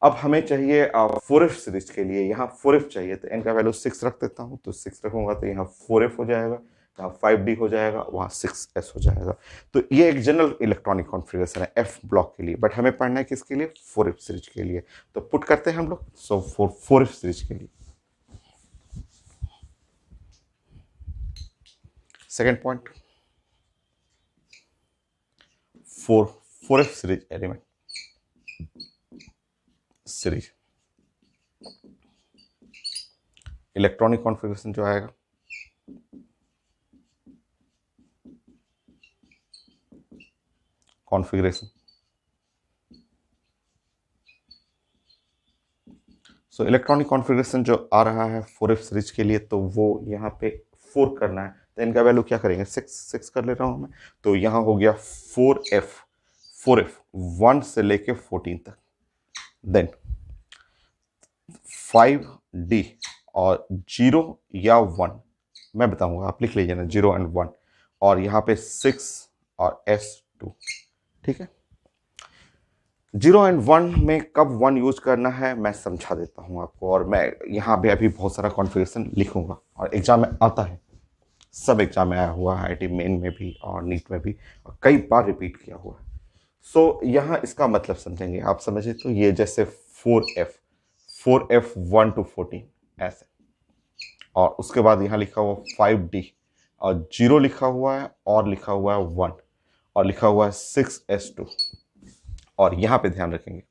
अब हमें चाहिए 4f सीरीज के लिए, यहाँ 4f चाहिए, तो n का वैल्यू 6 रख देता हूँ, तो 6 रखूंगा तो यहाँ 4f हो जाएगा, यहाँ 5d हो जाएगा, वहाँ 6s हो जाएगा। तो ये एक जनरल इलेक्ट्रॉनिक कॉन्फ़िगरेशन है एफ ब्लॉक के लिए, बट हमें पढ़ना है किसके लिए, 4f सीरीज के लिए। तो पुट करते हैं हम लोग। सो 4f सीरीज के लिए second point, 4f series element series electronic configuration जो आएगा, कॉन्फ़िगरेशन। सो इलेक्ट्रॉनिक कॉन्फ़िगरेशन जो आ रहा है 4f सीरीज के लिए, तो वो यहाँ पे 4 करना है, तो इनका वैल्यू क्या करेंगे, 6 कर ले रहा हूँ मैं। तो यहाँ हो गया 4f 1 से लेके 14 तक, देन 5d और 0 या 1, मैं बताऊंगा, आप लिख लीजिए ना, 0 and 1, और यहाँ पे 6 और s2। ठीक है, 0 and 1 में कब 1 यूज करना है मैं समझा देता हूँ आपको, और मैं यहाँ पे अभी बहुत सारा कॉन्फ़िगरेशन लिखूंगा, और एग्जाम में आता है, सब एग्जाम में आया हुआ है, IIT मेन में भी और नीट में भी, और कई बार रिपीट किया हुआ है। सो यहाँ इसका मतलब समझेंगे आप, समझे तो ये जैसे 4f 1 to 14 ऐसे, और उसके बाद यहाँ लिखा हुआ 5d और 0 लिखा हुआ है और लिखा हुआ है 1 और लिखा हुआ है 6s2। और यहाँ पे ध्यान रखेंगे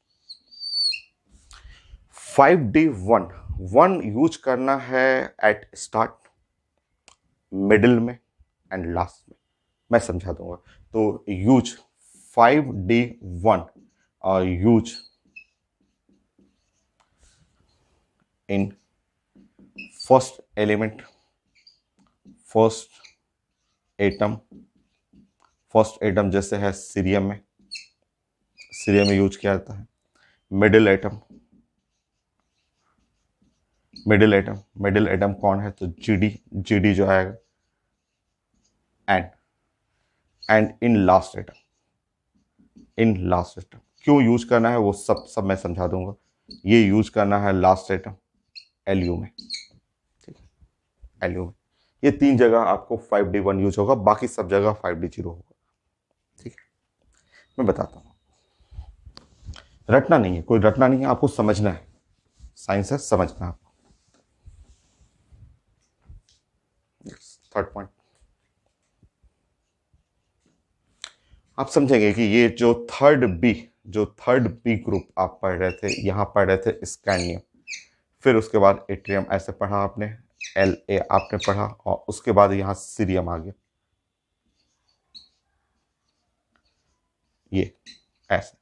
5d 1 यूज करना है एट स्टार्ट, मिडिल में एंड लास्ट में, मैं समझा दूंगा। तो यूज 5d 1 और use in first element, first atom जैसे है सीरियम में यूज किया जाता है। मिडिल एटम, मिडिल एटम कौन है, तो जी डी जो आएगा, एंड इन लास्ट एटम क्यों यूज करना है वो सब मैं समझा दूंगा। ये यूज करना है लास्ट एटम एलयू में, ठीक है, एलयू में। ये 3 जगह आपको 5d1 यूज होगा, बाकी सब जगह 5d0 होगा, ठीक है। मैं बताता हूँ, रटना नहीं है, कोई रटना नहीं है, आपको समझना है, साइंस है, समझना है आपको। थर्ड पॉइंट, आप समझेंगे कि ये जो थर्ड बी ग्रुप आप पढ़ रहे थे, यहां पढ़ रहे थे स्कैंडियम, फिर उसके बाद एट्रियम ऐसे पढ़ा आपने, La आपने पढ़ा, और उसके बाद यहां सीरियम आ गया, ये ऐसे।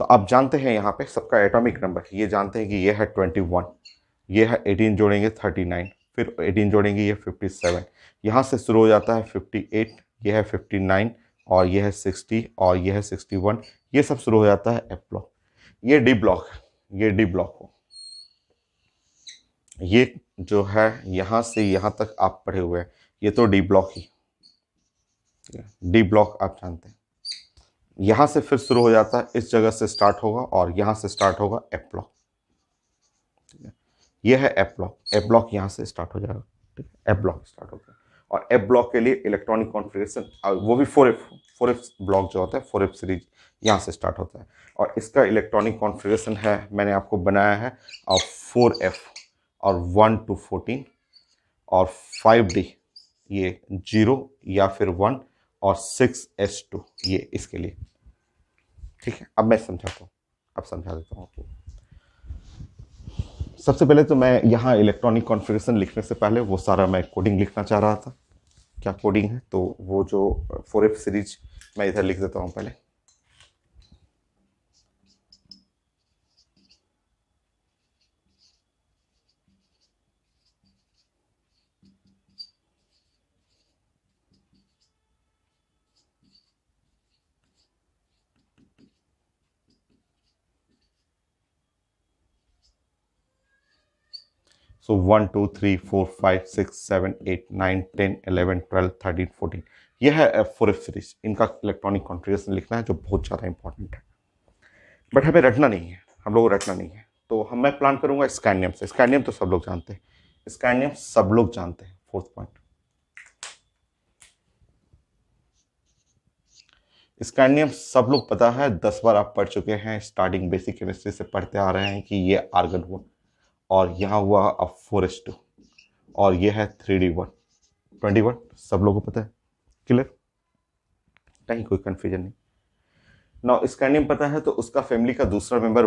तो आप जानते हैं यहाँ पे सबका एटॉमिक नंबर, ये जानते हैं कि ये है 21, ये है 18 जोड़ेंगे 39, फिर 18 जोड़ेंगे ये 57, यहाँ से शुरू हो जाता है 58, ये है 59, और ये है 60, और ये है 61, ये सब शुरू हो जाता है एफ ब्लॉक। ये डी ब्लॉक, ये डी ब्लॉक हो, ये जो है यहाँ से यहाँ तक आप पढ़े हुए हैं, ये तो डी ब्लॉक ही, डी ब्लॉक आप जानते हैं। यहाँ से फिर शुरू हो जाता है, इस जगह से स्टार्ट होगा, और यहाँ से स्टार्ट होगा एफ ब्लॉक, ये है एफ ब्लॉक, एफ ब्लॉक यहाँ से स्टार्ट हो जाएगा, ठीक है, एफ ब्लॉक स्टार्ट हो गया। और एफ ब्लॉक के लिए इलेक्ट्रॉनिक कॉन्फ़िगरेशन, वो भी 4f ब्लॉक जो होता है, 4f सीरीज यहाँ से स्टार्ट होता है, और इसका इलेक्ट्रॉनिक कॉन्फ़िगरेशन है, मैंने आपको बनाया है, और 4f और 1 to 14 और 5d, ये 0 या फिर 1, और 6s2, ये इसके लिए, ठीक है। अब मैं समझाता हूँ, अब समझा देता हूँ आपको। सबसे पहले तो मैं यहाँ इलेक्ट्रॉनिक कॉन्फ़िगरेशन लिखने से पहले वो सारा मैं कोडिंग लिखना चाह रहा था, क्या कोडिंग है, तो वो जो 4f सीरीज मैं इधर लिख देता हूँ पहले। सो 1 2 3 4 5 6 7 8 9 10 11 12 13 14, यह है 4f सीरीज। इनका इलेक्ट्रॉनिक कॉन्फ़िगरेशन लिखना है, जो बहुत ज़्यादा इंपॉर्टेंट है, बट हमें रटना नहीं है, हम लोग को रटना नहीं है। तो मैं प्लान करूंगा स्कैंडियम से। स्कैंडियम तो सब लोग जानते हैं, स्कैंडियम सब लोग जानते हैं। फोर्थ पॉइंट, स्कैंडियम सब लोग पता है, 10 बार आप पढ़ चुके हैं, स्टार्टिंग बेसिक केमिस्ट्री से पढ़ते आ रहे हैं कि ये आर्गन हुआ, और यहाँ हुआ अब 4s2, और ये है 3d1 21, सब लोगों को पता है, क्लियर, कहीं कोई कंफ्यूजन नहीं। नाउ स्कैंडियम पता है, तो उसका फैमिली का दूसरा मेंबर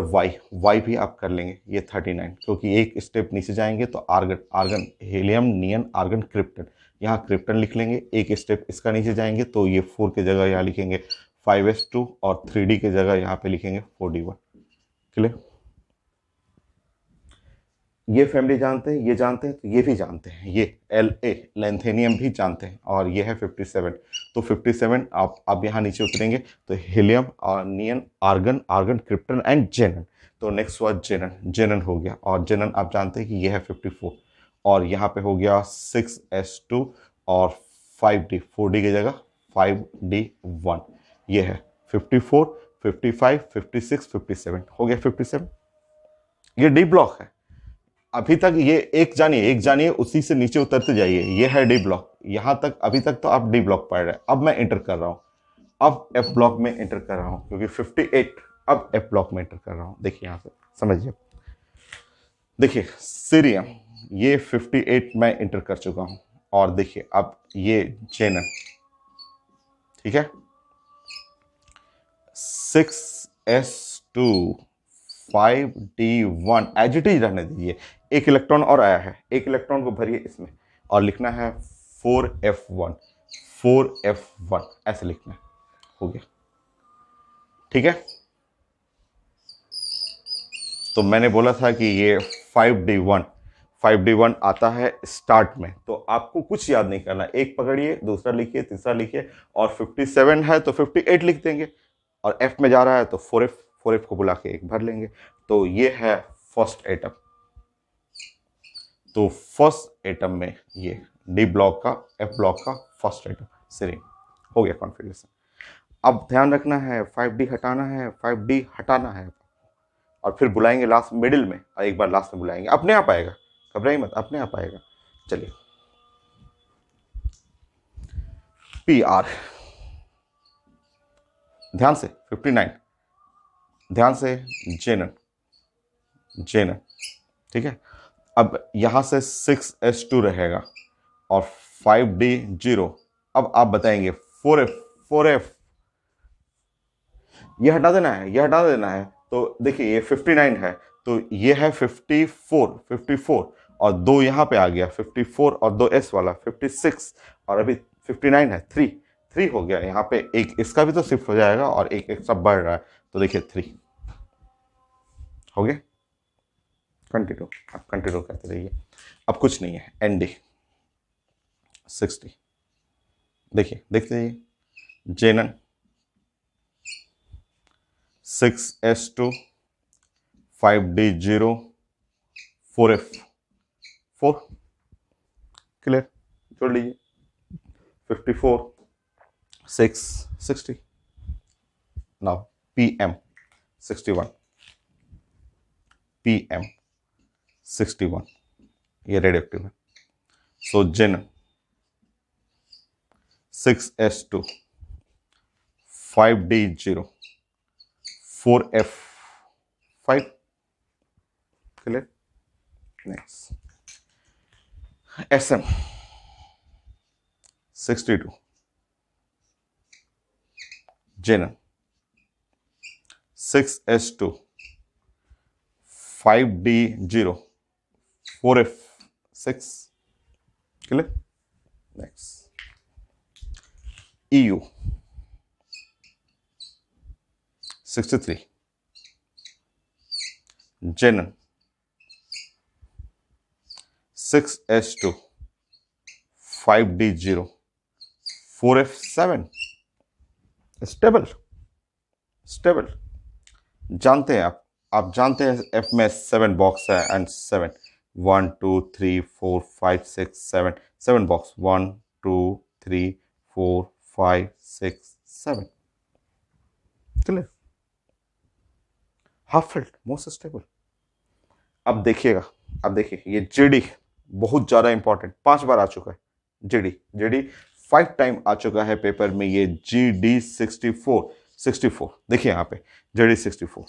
वाई भी आप कर लेंगे, ये 39, क्योंकि एक स्टेप नीचे जाएंगे तो आर्गन हीलियम, नियन, आर्गन, क्रिप्टन, यहाँ क्रिप्टन लिख लेंगे। एक स्टेप इसका नीचे जाएंगे तो ये 4 की जगह यहाँ लिखेंगे 5s2, और 3d की जगह यहाँ पे लिखेंगे 4d1, क्लियर। ये फैमिली जानते हैं, ये जानते हैं, तो ये भी जानते हैं, ये La लेंथेनियम भी जानते हैं, और ये है 57, तो 57 आप अब यहाँ नीचे उतरेंगे तो हीलियम और नियन, आर्गन, क्रिप्टन एंड जेनन, तो नेक्स्ट हुआ जेनन हो गया, और जेनन आप जानते हैं कि ये है 54, और यहाँ पे हो गया 6s2 और 5d, 4d की जगह 5d1, ये है 54, 55, 56, 57, हो गया 57। ये डी ब्लॉक है। अभी तक ये एक जानिए, उसी से नीचे उतरते जाइए, ये है डी ब्लॉक, यहां तक अभी तक तो आप डी ब्लॉक पढ़ रहे हैं। अब मैं एंटर कर रहा हूं, अब एफ ब्लॉक में एंटर कर रहा हूं, क्योंकि 58 अब एफ ब्लॉक में एंटर कर रहा हूं। देखिए यहां से समझिए, देखिए सीरियम, ये 58 मैं एंटर कर चुका हूं, और देखिए अब ये जेनन, ठीक है, 6s2 5d1 as it is रहने दीजिए। एक इलेक्ट्रॉन और आया है, एक इलेक्ट्रॉन को भरिए इसमें, और लिखना है 4f1 ऐसे लिखना है, हो गया, ठीक है। तो मैंने बोला था कि ये 5d1 आता है स्टार्ट में, तो आपको कुछ याद नहीं करना, एक पकड़िए, दूसरा लिखिए, तीसरा लिखिए, और 57 है तो 58 लिख देंगे, और f में जा रहा है तो 4f को बुला के एक भर लेंगे। तो ये है फर्स्ट एटम, तो फर्स्ट एटम में ये डी ब्लॉक का एफ ब्लॉक का फर्स्ट एटम सीरीन हो गया कॉन्फ़िगरेशन। अब ध्यान रखना है 5D हटाना है, 5D हटाना है और फिर बुलाएंगे लास्ट मिडिल में, और एक बार लास्ट में बुलाएंगे, अपने आप आएगा, घबराइए मत, अपने आप आएगा। चलिए PR, ध्यान से 59, ध्यान से जेनन, जेनन, ठीक है। अब यहां से 6s2 रहेगा और 5D0। अब आप बताएंगे 4F, 4F ये हटा देना है, ये हटा देना है। तो देखिए ये 59 है, तो ये है 54, 54 और 2 यहाँ पे आ गया 54 और 2 S वाला 56 और अभी 59 है, 3 3 हो गया। यहाँ पे एक इसका भी तो शिफ्ट हो जाएगा और एक एक्स्ट्रा बढ़ रहा है, तो देखिए 3 हो गया। कंटिन्यू, आप कंटिन्यू करते रहिए। अब कुछ नहीं है, ND 60, देखिए देखते रहिए। जेनन 6s2 5D0 4F 4, क्लियर, जोड़ लीजिए 54 6 60। नाउ PM 61, PM 61 ये रेडियोएक्टिव है। सो जेनन 6s2 5D0 4F 5, clear. Next SM 62, जेनन 6s2 5D0 4F 6, clear. Next EU 63, जेनन 6s2 5D0 4F 7, stable, stable. जानते हैं आप जानते हैं F में 7 बॉक्स है and 7 1 2 3 4 5 6 7 7 box 1 2 3 4 5 6 7, clear. Half filled most stable. अब देखिएगा, अब देखिए ये GD बहुत ज्यादा इंपॉर्टेंट, 5 बार आ चुका है। GD 5 टाइम आ चुका है पेपर में ये GD 64 देखिए यहाँ पे GD 64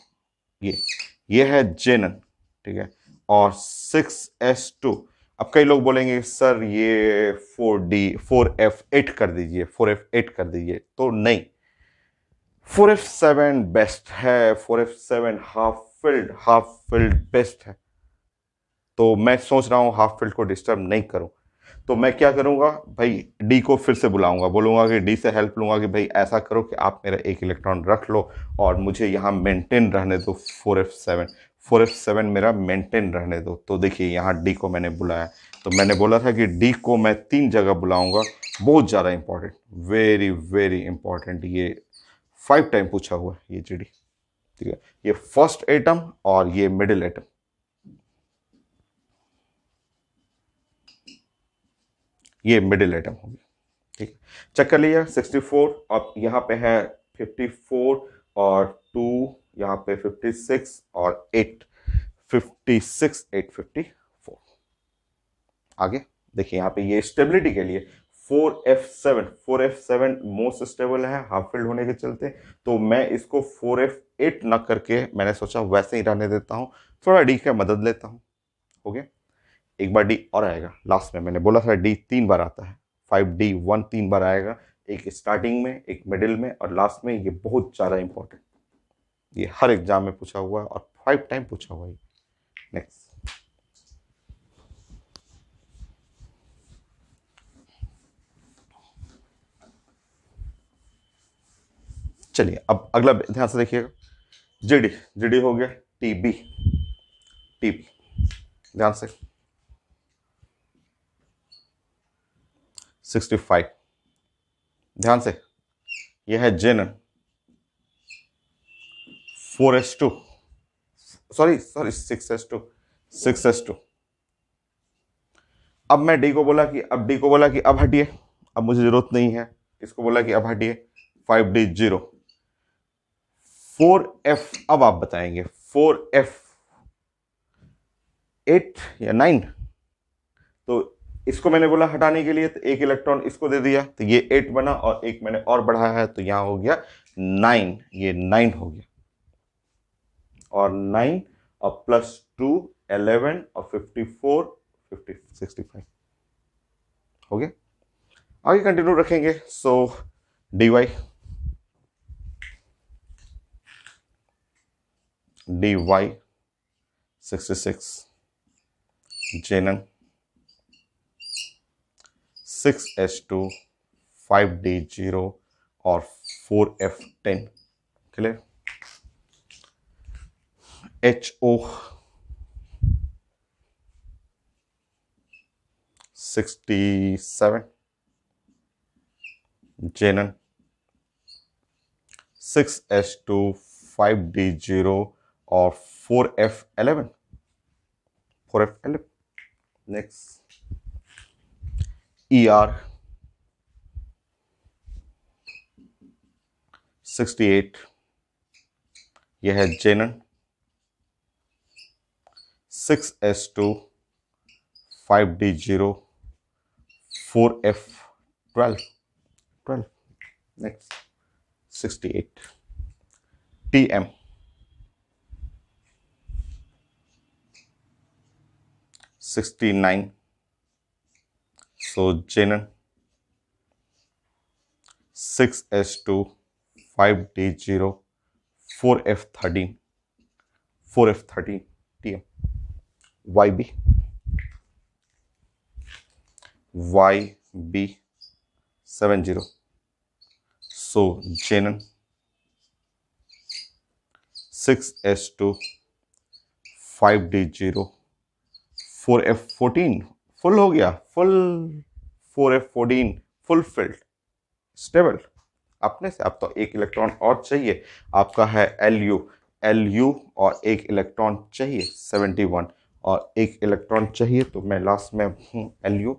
ये है जेनन, ठीक है। और 6s2, अब कई लोग बोलेंगे सर ये 4F8 कर दीजिए, 4F8 कर दीजिए, तो नहीं, 4F7 बेस्ट है, 4F7 हाफ फील्ड बेस्ट है। तो मैं सोच रहा हूँ हाफ फील्ड को डिस्टर्ब नहीं करूं, तो मैं क्या करूंगा भाई, डी को फिर से बुलाऊंगा, बोलूंगा कि डी से हेल्प लूंगा कि भाई ऐसा करो कि आप मेरा एक इलेक्ट्रॉन रख लो और मुझे यहाँ मेंटेन रहने दो 4F7 मेरा मेंटेन रहने दो। तो देखिए यहाँ डी को मैंने बुलाया, तो मैंने बोला था कि डी को मैं 3 जगह बुलाऊंगा, बहुत ज़्यादा इंपॉर्टेंट, वेरी वेरी इंपॉर्टेंट। ये 5 टाइम पूछा हुआ है ये GD, ठीक है। ये फर्स्ट एटम और ये मिडिल एटम, ये मिडिल एटम हो गया, ठीक है। चेक कर लिया 64, अब यहाँ पे है 54 और 2, यहाँ पे 56 और 8, 56 8 54। आगे देखिए यहाँ पे ये स्टेबिलिटी के लिए 4F7 मोस्ट स्टेबल है हाफ फील्ड होने के चलते, तो मैं इसको 4F8 ना करके मैंने सोचा वैसे ही रहने देता हूँ, थोड़ा डी का मदद लेता हूँ, हो गया। एक बार डी और आएगा लास्ट में, मैंने बोला था डी 3 बार आता है, 5D1 3 बार आएगा, एक स्टार्टिंग में, एक मिडिल में और लास्ट में। ये बहुत ज़्यादा इंपॉर्टेंट, ये हर एग्जाम में पूछा हुआ है और 5 टाइम पूछा हुआ है। नेक्स्ट चलिए, अब अगला ध्यान से देखिएगा, जीडी हो गया, टीबी ध्यान से 65, ध्यान से, यह है जेनन 4s2 सॉरी 6s2 अब मैं डी को बोला कि अब हटिए, अब मुझे जरूरत नहीं है। इसको बोला कि अब हटिए, 5D0। 4F, अब आप बताएंगे 4F 8 या 9। तो इसको मैंने बोला हटाने के लिए, तो एक इलेक्ट्रॉन इसको दे दिया, तो ये 8 बना, और एक मैंने और बढ़ाया है, तो यहां हो गया 9, ये 9 हो गया। और 9 और +2 11 और 54 65 हो गया। आगे कंटिन्यू रखेंगे। सो dy 66 Zenon 6s2 5d0 और 4f10 clear. HO 67 Zenon 6s2 5d0 और 4f11 नेक्स्ट ER 68, यह है Zenon 6s2 5d0 4f12 next 68 TM 69, so Zenon 6s2 5d0 4f13 TM YB 70, so Zenon 6s2 5d0 4f14 full हो गया, full 4f14 full field stable अपने से। अब तो एक इलेक्ट्रॉन और चाहिए, आपका है LU और एक इलेक्ट्रॉन चाहिए 71 और एक इलेक्ट्रॉन चाहिए, तो मैं लास्ट में हूँ LU।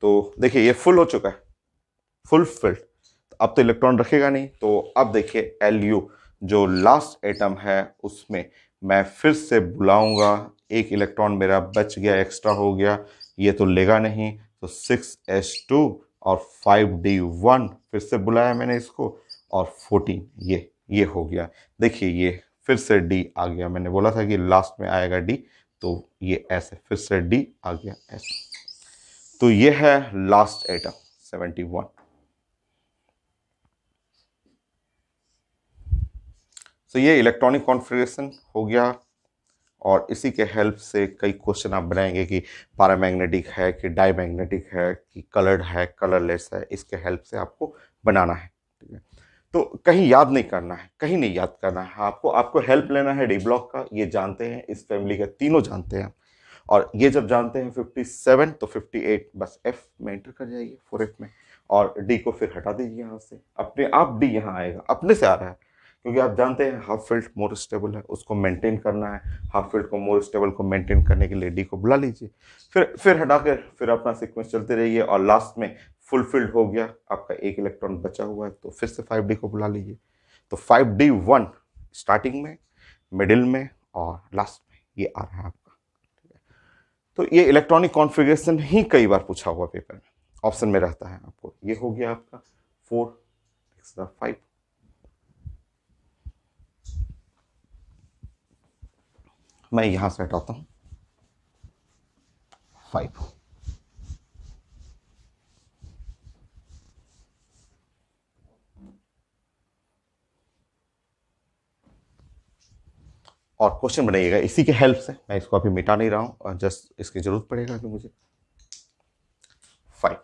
तो देखिए ये फुल हो चुका है, फुल फिल्ड। तो अब तो इलेक्ट्रॉन रखेगा नहीं, तो अब देखिए LU जो लास्ट एटम है उसमें मैं फिर से बुलाऊंगा, एक इलेक्ट्रॉन मेरा बच गया, एक्स्ट्रा हो गया, ये तो लेगा नहीं, तो 6s2 और 5d1 फिर से बुलाया मैंने इसको, और 14 ये हो गया। देखिए ये फिर से D आ गया, मैंने बोला था कि लास्ट में आएगा D, तो ये ऐसे फिर से D आ गया ऐसे। तो ये है लास्ट एटम 71। तो ये इलेक्ट्रॉनिक कॉन्फ़िगरेशन हो गया, और इसी के हेल्प से कई क्वेश्चन आप बनाएंगे कि पैरामैग्नेटिक है कि डायमैग्नेटिक है कि कलर्ड है कलरलेस है, इसके हेल्प से आपको बनाना है। ठीक है, तो कहीं याद नहीं करना है, कहीं नहीं याद करना है, आपको हेल्प लेना है डी ब्लॉक का। ये जानते हैं, इस फैमिली के तीनों जानते हैं, और ये जब जानते हैं 57 तो 58 बस F में एंटर कर जाइए 4F में, और D को फिर हटा दीजिए यहाँ से, अपने आप D यहाँ आएगा, अपने से आ रहा है, क्योंकि आप जानते हैं हाफ फील्ड मोर स्टेबल है, उसको मेंटेन करना है। हाफ फील्ड को मोर स्टेबल को मेंटेन करने के लिए D को बुला लीजिए, फिर हटाकर फिर अपना सीक्वेंस चलते रहिए, और लास्ट में फुल फिल्ड हो गया, आपका एक इलेक्ट्रॉन बचा हुआ है, तो फिर से 5D को बुला लीजिए। तो 5D1 स्टार्टिंग में, मिडिल में और लास्ट में ये आ रहा है आपका। तो ये इलेक्ट्रॉनिक कॉन्फ़िगरेशन ही कई बार पूछा हुआ पेपर में, ऑप्शन में रहता है आपको। ये हो गया आपका 4 एक्स्ट्रा 5। मैं यहां से हटाता हूं 5। और क्वेश्चन बनाइएगा इसी के हेल्प से, मैं इसको अभी मिटा नहीं रहा हूं, और जस्ट इसकी जरूरत पड़ेगा अभी मुझे 5।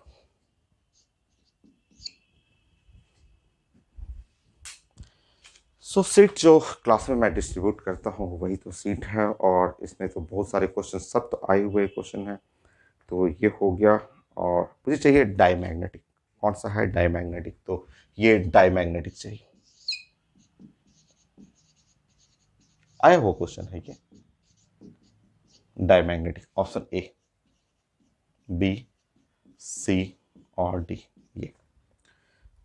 सो सीट जो क्लास में मैं डिस्ट्रीब्यूट करता हूँ वही तो सीट है, और इसमें तो बहुत सारे क्वेश्चन, सब तो आए हुए क्वेश्चन हैं। तो ये हो गया, और मुझे चाहिए डायमैग्नेटिक। कौन सा है डायमैग्नेटिक? तो ये डायमैग्नेटिक चाहिए। आया वो क्वेश्चन है ये diamagnetic, option A B C और D। ये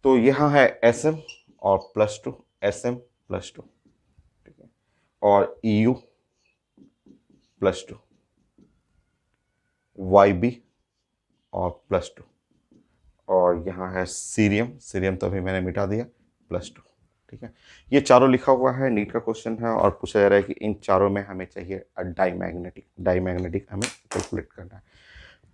तो यहाँ है SM और +2, SM +2, ठीक है, और EU +2, YB और +2, और यहाँ है सीरियम, सीरियम तो अभी मैंने मिटा दिया, +2, ठीक है। ये चारों लिखा हुआ है, नीट का क्वेश्चन है, और पूछा जा रहा है कि इन चारों में हमें चाहिए डाईमैग्नेटिक, डाईमैग्नेटिक हमें कैलकुलेट करना है।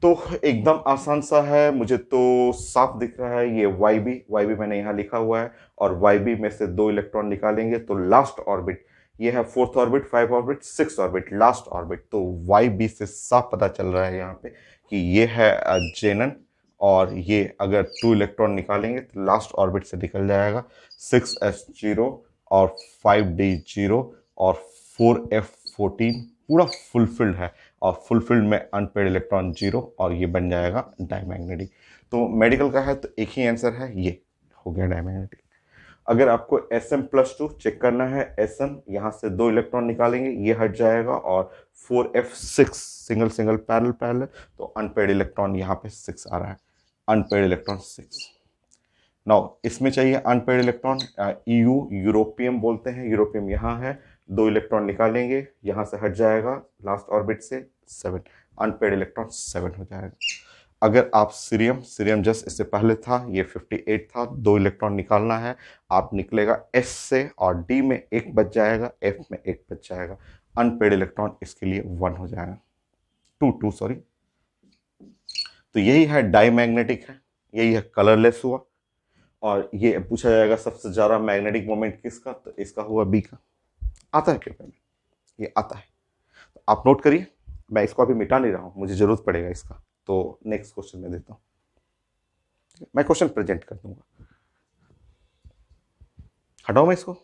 तो एकदम आसान सा है, मुझे तो साफ दिख रहा है, ये YB, YB मैंने यहाँ लिखा हुआ है, और YB में से 2 इलेक्ट्रॉन निकालेंगे तो लास्ट ऑर्बिट, ये है 4th orbit, 5th orbit, 6th orbit, last orbit. तो YB से साफ पता चल रहा है यहाँ पे कि ये है जेनन, और ये अगर 2 इलेक्ट्रॉन निकालेंगे तो लास्ट ऑर्बिट से निकल जाएगा 6s0 और 5d0 और 4f14, पूरा फुलफिल्ड है, और फुलफिल्ड में अनपेड इलेक्ट्रॉन 0, और ये बन जाएगा डायमैग्नेटिक। तो मेडिकल का है तो एक ही आंसर है, ये हो गया डायमैग्नेटिक। अगर आपको SM+2 चेक करना है, SM यहाँ से 2 इलेक्ट्रॉन निकालेंगे, ये हट जाएगा, और 4f6 single single parallel parallel, तो अनपेड इलेक्ट्रॉन यहाँ पे 6 आ रहा है, अनपेड इलेक्ट्रॉन 6। नाउ इसमें चाहिए अनपेड इलेक्ट्रॉन, EU यूरोपियम बोलते हैं, यूरोपियम यहाँ है, 2 इलेक्ट्रॉन निकालेंगे, यहाँ से हट जाएगा लास्ट ऑर्बिट से 7, अनपेड इलेक्ट्रॉन 7 हो जाएगा। अगर आप सीरियम, सीरियम जस्ट इससे पहले था, ये 58 था, 2 इलेक्ट्रॉन निकालना है, आप निकलेगा S से, और D में 1 बच जाएगा, F में 1 बच जाएगा, अनपेड इलेक्ट्रॉन इसके लिए 1 हो जाएगा, 2 सॉरी। तो यही है डाईमैग्नेटिक है, यही है कलरलेस हुआ, और ये पूछा जाएगा सबसे ज़्यादा मैग्नेटिक मोमेंट किसका, तो इसका हुआ B का, आता है पेपर में, ये आता है, तो आप नोट करिए। मैं इसको अभी मिटा नहीं रहा हूँ, मुझे ज़रूरत पड़ेगा इसका, तो नेक्स्ट क्वेश्चन में देता हूँ, मैं क्वेश्चन प्रेजेंट कर दूंगा। हटाओ मैं इसको,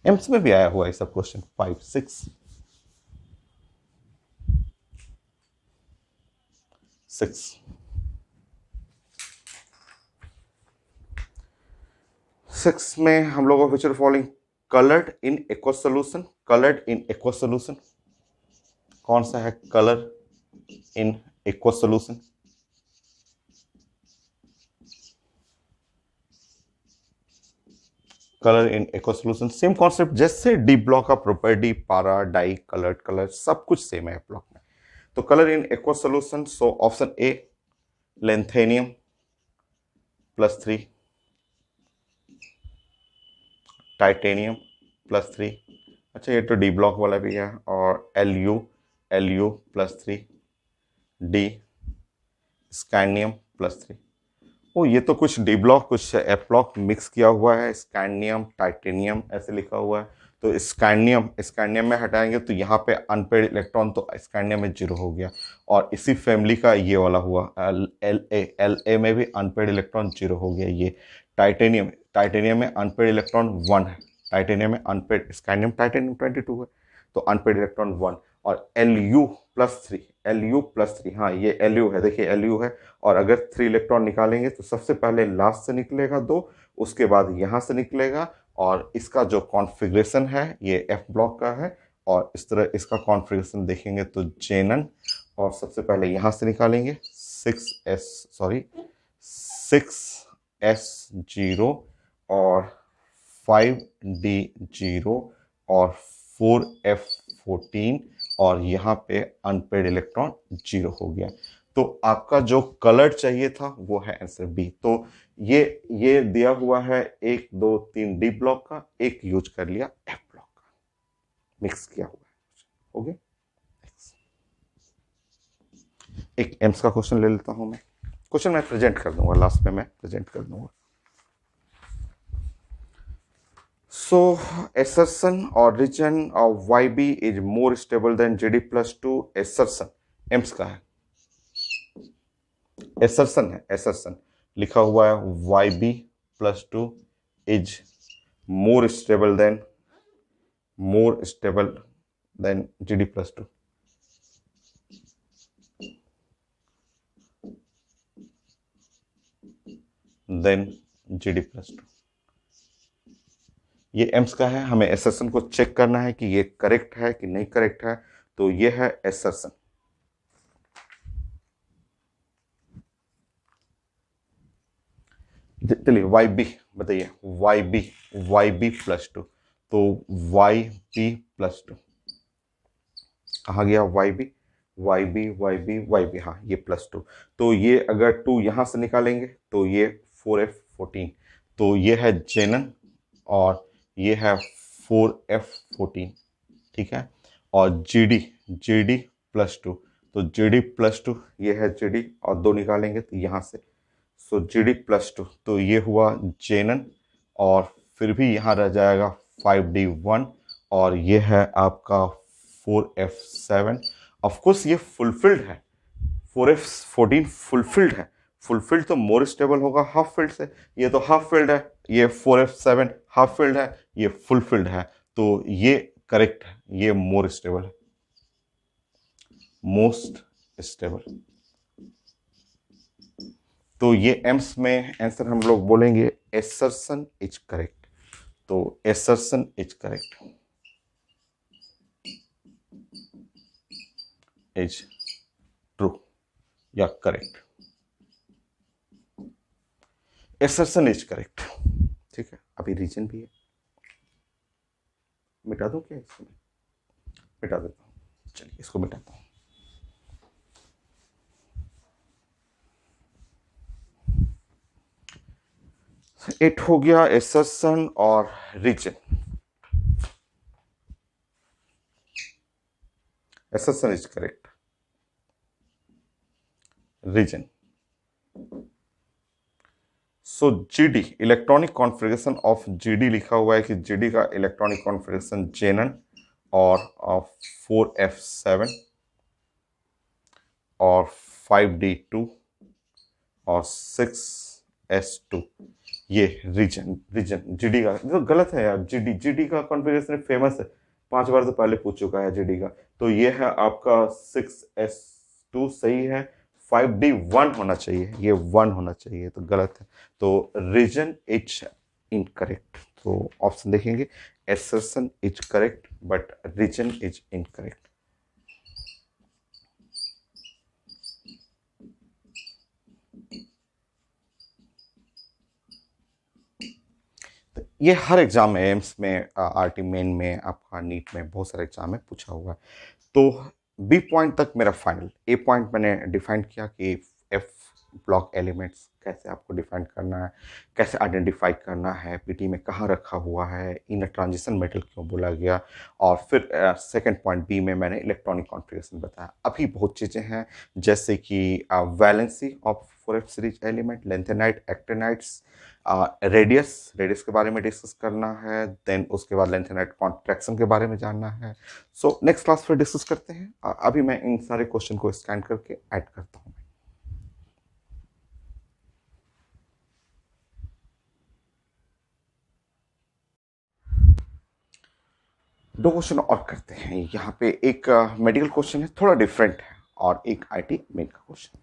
एम्स में भी आया हुआ है सब क्वेश्चन 5, 6, 6 में हम लोगों को which following coloured in aqueous solution, coloured in aqueous solution, कौन सा है colour in aqueous solution? Colour in aqueous solution same concept जैसे डी ब्लॉक का प्रॉपर्टी, पारा, डाई, कलर्ड, कलर सब कुछ सेम है ब्लॉक में। तो colour in aqueous solution, so option A lanthanum +3, titanium +3, अच्छा ये तो डी ब्लॉक वाला भी है, और Lu +3, डी स्कैंडियम +3। ओ ये तो कुछ डी ब्लॉक कुछ एफ ब्लॉक मिक्स किया हुआ है, स्कैंडियम टाइटेनियम ऐसे लिखा हुआ है, तो स्कैंडियम, स्कैंडियम में हटाएंगे तो यहाँ पे अनपेड इलेक्ट्रॉन तो स्कैंडियम में 0 हो गया, और इसी फैमिली का ये वाला हुआ La में भी अनपेड इलेक्ट्रॉन 0 हो गया। ये टाइटेनियम, टाइटेनियम में अनपेड इलेक्ट्रॉन 1 है, टाइटेनियम में अनपेड, स्कैंडियम टाइटेनियम 22 है, तो अनपेड इलेक्ट्रॉन 1, और Lu+3, हाँ ये Lu है, देखिए Lu है, और अगर 3 इलेक्ट्रॉन निकालेंगे तो सबसे पहले लास्ट से निकलेगा 2, उसके बाद यहाँ से निकलेगा, और इसका जो कॉन्फ़िगरेशन है ये F ब्लॉक का है, और इस तरह इसका कॉन्फ़िगरेशन देखेंगे तो जेनन, और सबसे पहले यहाँ से निकालेंगे 6s0 और 5d0 और 4f14, और यहाँ पे अनपेड इलेक्ट्रॉन 0 हो गया। तो आपका जो कलर चाहिए था वो है आंसर बी। तो ये दिया हुआ है 1 2 3 डी ब्लॉक का, एक यूज कर लिया एफ ब्लॉक का, मिक्स किया हुआ है, हो गया। एक एम्स का क्वेश्चन ले लेता हूं मैं, क्वेश्चन मैं प्रेजेंट कर दूंगा, लास्ट में मैं प्रेजेंट कर दूंगा। So assertion or region of YB is more stable than GD+2 assertion, AIIMS का है, assertion है, assertion लिखा हुआ है YB+2 is more stable than GD+2, than GD+2। ये एम्स का है, हमें एसेशन को चेक करना है कि ये करेक्ट है कि नहीं करेक्ट है। तो ये है एसर्सन। चलिए वाई बी बताइए, वाई बी प्लस टू, तो वाई बी प्लस टू कहाँ गया, वाई बी, हाँ ये प्लस टू। तो ये अगर टू यहाँ से निकालेंगे तो ये 4F14, तो ये है जेनन और ये है 4F14, ठीक है। और जी डी प्लस टू, तो जी डी प्लस टू ये है जी डी, और दो निकालेंगे तो यहाँ से, सो जी डी प्लस टू, तो ये हुआ जेनन, और फिर भी यहाँ रह जाएगा 5D1, और ये है आपका 4F7। ऑफकोर्स ये फुलफिल्ड है, 4F14 फुलफिल्ड है, फुलफिल्ड तो मोर स्टेबल होगा हाफ फील्ड से, ये तो हाफ फील्ड है, ये 4F7 हाफ फील्ड है, ये फुलफिल्ड है, तो ये करेक्ट है, ये मोर स्टेबल है, मोस्ट स्टेबल। तो ये एम्स में आंसर हम लोग बोलेंगे एसर्सन इज करेक्ट, तो assertion is correct, is true या करेक्ट, एसर्सन इज करेक्ट, ठीक है। अभी रीजन भी है, मिटा दूं क्या इसको, मिटा देता हूं, चलिए इसको मिटाता हूं। एट हो गया एसर्सन और reason, assertion is correct, reason. So GD electronic configuration of GD लिखा हुआ है कि जीडी का इलेक्ट्रॉनिक कॉन्फ़िगरेशन जेनन और 4F7 और 5D2 और 6S2, ये रीजन जीडी का तो गलत है यार, जीडी का कॉन्फ़िगरेशन फेमस है, 5 बार तो पहले पूछ चुका है जीडी का, तो ये है आपका 6S2 सही है, 5D1 होना चाहिए, ये 1 होना चाहिए, तो गलत है, तो रीजन इज इनकरेक्ट, तो ऑप्शन देखेंगे assertion is correct but reason is incorrect. ये हर एग्जाम में, एम्स में, आरटी मेन में, आपका नीट में, बहुत सारे एग्जाम में पूछा हुआ है। तो बी पॉइंट तक मेरा फाइनल, ए पॉइंट मैंने डिफाइन किया कि एफ ब्लॉक एलिमेंट्स कैसे आपको डिफाइन करना है, कैसे आइडेंटिफाई करना है, पीटी में कहाँ रखा हुआ है, इन ट्रांजिशन मेटल क्यों बोला गया, और फिर सेकंड पॉइंट बी में मैंने इलेक्ट्रॉनिक कॉन्फ़िगरेशन बताया। अभी बहुत चीज़ें हैं जैसे कि valency of 4F series element, lanthanide, actinides, radius के बारे में डिस्कस करना है, देन उसके बाद लेंथेनाइट कॉन्ट्रैक्शन के बारे में जानना है। सो नेक्स्ट क्लास में डिस्कस करते हैं। अभी मैं इन सारे क्वेश्चन को स्कैन करके ऐड करता हूँ। दो क्वेश्चन और करते हैं। यहाँ पे एक मेडिकल क्वेश्चन है, थोड़ा डिफरेंट है, और एक आईटी मेन का क्वेश्चन।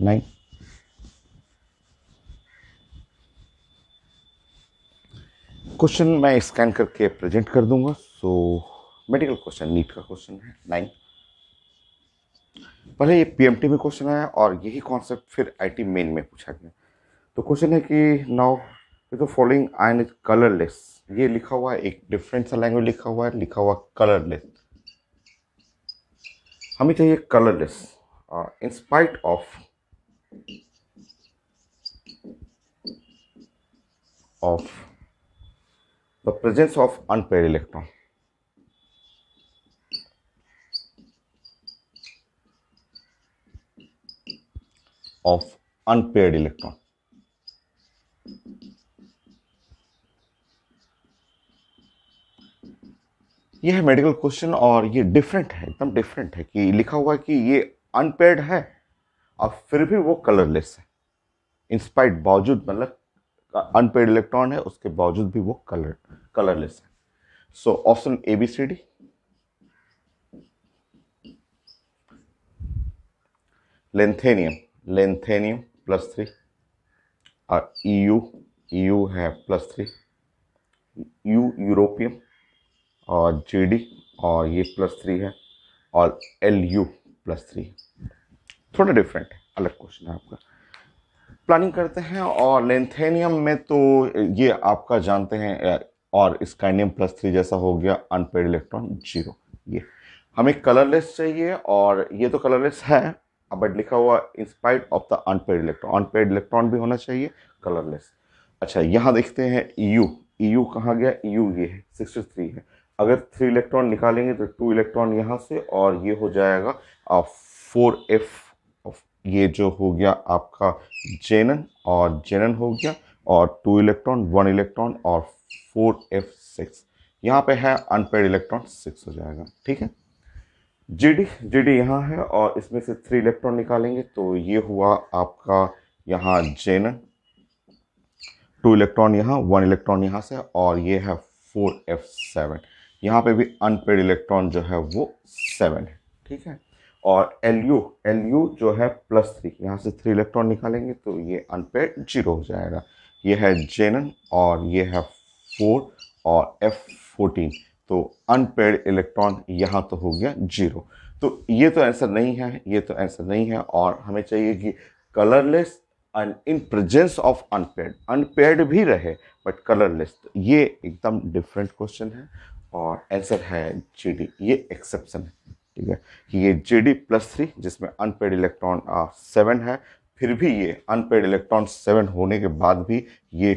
नहीं, क्वेश्चन मैं स्कैन करके प्रेजेंट कर दूंगा। सो मेडिकल क्वेश्चन, नीट का क्वेश्चन है 9। पहले ये पीएमटी में क्वेश्चन आया और यही कॉन्सेप्ट फिर आईटी मेन में पूछा गया। तो क्वेश्चन है कि now the following ion is colourless, ये लिखा हुआ है, एक डिफरेंट सा लैंग्वेज लिखा हुआ है, लिखा हुआ कलरलेस, हमें चाहिए colourless in spite of the presence of unpaired electron, of unpaired electron. ये है मेडिकल क्वेश्चन और ये डिफरेंट है, एकदम डिफरेंट है, कि लिखा हुआ है कि ये अनपेयर्ड है और फिर भी वो कलरलेस है, इंस्पाइट बावजूद, मतलब अनपेयर्ड इलेक्ट्रॉन है उसके बावजूद भी वो कलरलेस है। So option A B C D, lanthanum, lanthanum +3 और EU यू है +3, यू यूरोपियम और JD और ये +3 है और LU +3। थोड़ा डिफरेंट है, अलग क्वेश्चन है आपका। प्लानिंग करते हैं और लेंथेनियम में तो ये आपका जानते हैं और स्काइनियम +3 जैसा हो गया, अनपेड इलेक्ट्रॉन 0। ये हमें कलरलेस चाहिए और ये तो कलरलेस है, बट लिखा हुआ in spite of the unpaired electron, unpaired electron भी होना चाहिए, कलरलेस। अच्छा यहाँ देखते हैं EU, EU कहाँ गया, EU ये है 63 है। अगर 3 इलेक्ट्रॉन निकालेंगे तो 2 इलेक्ट्रॉन यहाँ से और ये हो जाएगा 4F, ये जो हो गया आपका जेनन, और जेनन हो गया और 2 इलेक्ट्रॉन 1 इलेक्ट्रॉन और 4F6, यहाँ पे है अनपेड इलेक्ट्रॉन 6 हो जाएगा, ठीक है। GD यहाँ है और इसमें से 3 इलेक्ट्रॉन निकालेंगे तो ये हुआ आपका यहाँ जेनन, 2 इलेक्ट्रॉन यहाँ 1 इलेक्ट्रॉन यहाँ से और ये है 4F7, यहाँ पे भी अनपेड इलेक्ट्रॉन जो है वो 7 है, ठीक है। और LU जो है +3, यहाँ से 3 इलेक्ट्रॉन निकालेंगे तो ये अनपेड 0 हो जाएगा। ये है जेनन और ये है 4 और F14, तो अनपेड इलेक्ट्रॉन यहाँ तो हो गया 0। तो ये तो आंसर नहीं है, ये तो आंसर नहीं है, और हमें चाहिए कि colourless and in presence of unpaired, unpaired भी रहे बट कलरलेस। ये एकदम डिफरेंट क्वेश्चन है और आंसर है GD, ये एक्सेप्शन है, ठीक है। कि ये JD+3 जिसमें अनपेड इलेक्ट्रॉन 7 है, फिर भी ये अनपेड इलेक्ट्रॉन 7 होने के बाद भी ये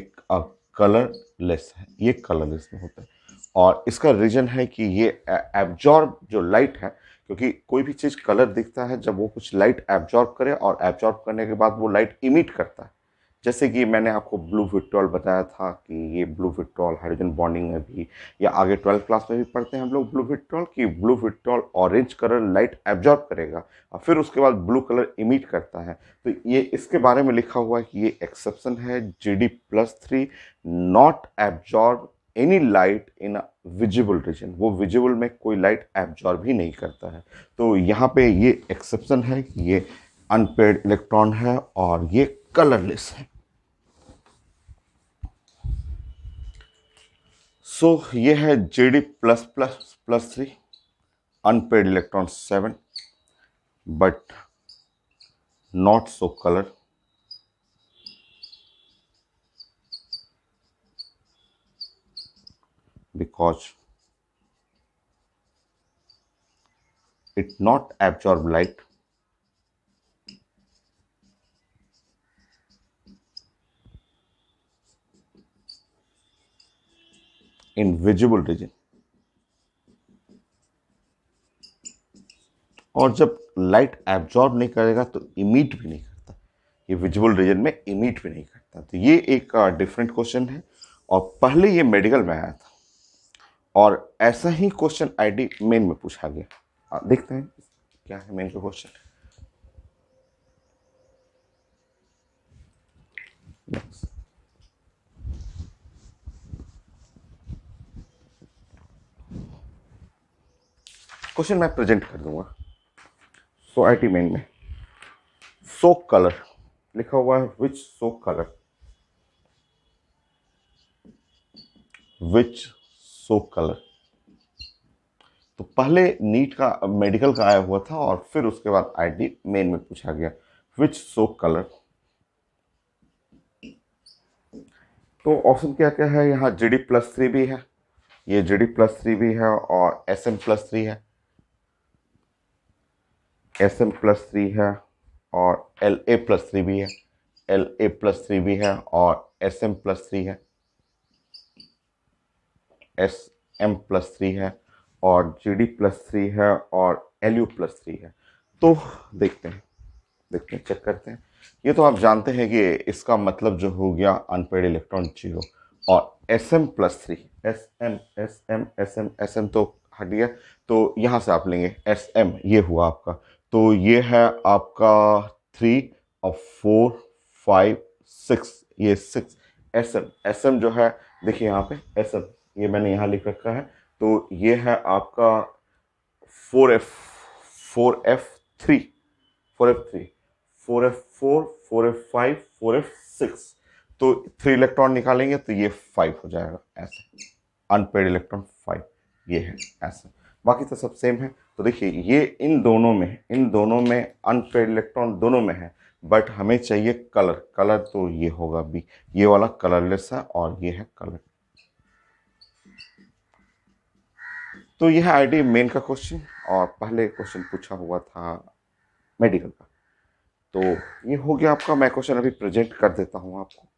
कलरलेस है, ये कलरलेस में होता है। और इसका रीजन है कि ये एब्जॉर्ब जो लाइट है, क्योंकि कोई भी चीज़ कलर दिखता है जब वो कुछ लाइट एब्जॉर्ब करे और एब्जॉर्ब करने के बाद वो लाइट इमिट करता है। जैसे कि मैंने आपको ब्लू विट्रॉल बताया था कि ये ब्लू विट्रॉल हाइड्रोजन बॉन्डिंग में भी, या आगे 12th क्लास में भी पढ़ते हैं हम लोग ब्लू विट्रॉल, कि blue vitriol orange colour light absorb करेगा और फिर उसके बाद ब्लू कलर इमिट करता है। तो ये इसके बारे में लिखा हुआ है कि ये एक्सेप्शन है, JD+3 not absorb any light in a visible region, वो विजिबल में कोई लाइट एब्जॉर्ब ही नहीं करता है। तो यहाँ पे ये एक्सेप्शन है कि ये अनपेड इलेक्ट्रॉन है और ये कलरलेस है। सो ये है JD+++3, unpaired electron 7 but not so colour, because it not absorb light, in visible region, और जब लाइट एब्जॉर्ब नहीं करेगा तो इमिट भी नहीं करता, ये विजिबल रीजन में इमिट भी नहीं करता। तो ये एक डिफरेंट क्वेश्चन है और पहले ये मेडिकल में आया था और ऐसा ही क्वेश्चन आईडी मेन में पूछा गया। देखते हैं क्या है मेन का क्वेश्चन। क्वेश्चन मैं प्रेजेंट कर दूंगा। सो आईटी मेन में सो कलर लिखा हुआ है, विच सो कलर, विच सो कलर। तो पहले नीट का मेडिकल का आया हुआ था और फिर उसके बाद आईडी मेन में पूछा गया विच सो कलर। तो ऑप्शन क्या क्या है, यहाँ JD+3 भी है, ये JD+3 भी है और SM+3 है, SM+3 है और LA+3 भी है, LA+3 भी है और SM+3 है, SM+3 है और JD+3 है और LU+3 है। तो देखते हैं चेक करते हैं। ये तो आप जानते हैं कि इसका मतलब जो हो गया अनपेड इलेक्ट्रॉन 0 और SM+3, SM तो हट गया, तो यहाँ से आप लेंगे SM, ये हुआ आपका, तो ये है आपका 3 और 4 5 6, ये 6 SM जो है, देखिए यहाँ पे SM ये मैंने यहाँ लिख रखा है, तो ये है आपका 4F3 4F4 4F5 4F6, तो 3 इलेक्ट्रॉन निकालेंगे तो ये 5 हो जाएगा ऐसे, अनपेड इलेक्ट्रॉन 5, ये है ऐसे। बाकी तो सब सेम है। तो देखिए ये इन दोनों में अनपेड इलेक्ट्रॉन दोनों में है, बट हमें चाहिए कलर। कलर तो ये होगा बी, ये वाला कलरलेस है और ये है कलर। तो यह है आईडी मेन का क्वेश्चन, और पहले क्वेश्चन पूछा हुआ था मेडिकल का। तो ये हो गया आपका। मैं क्वेश्चन अभी प्रेजेंट कर देता हूँ आपको।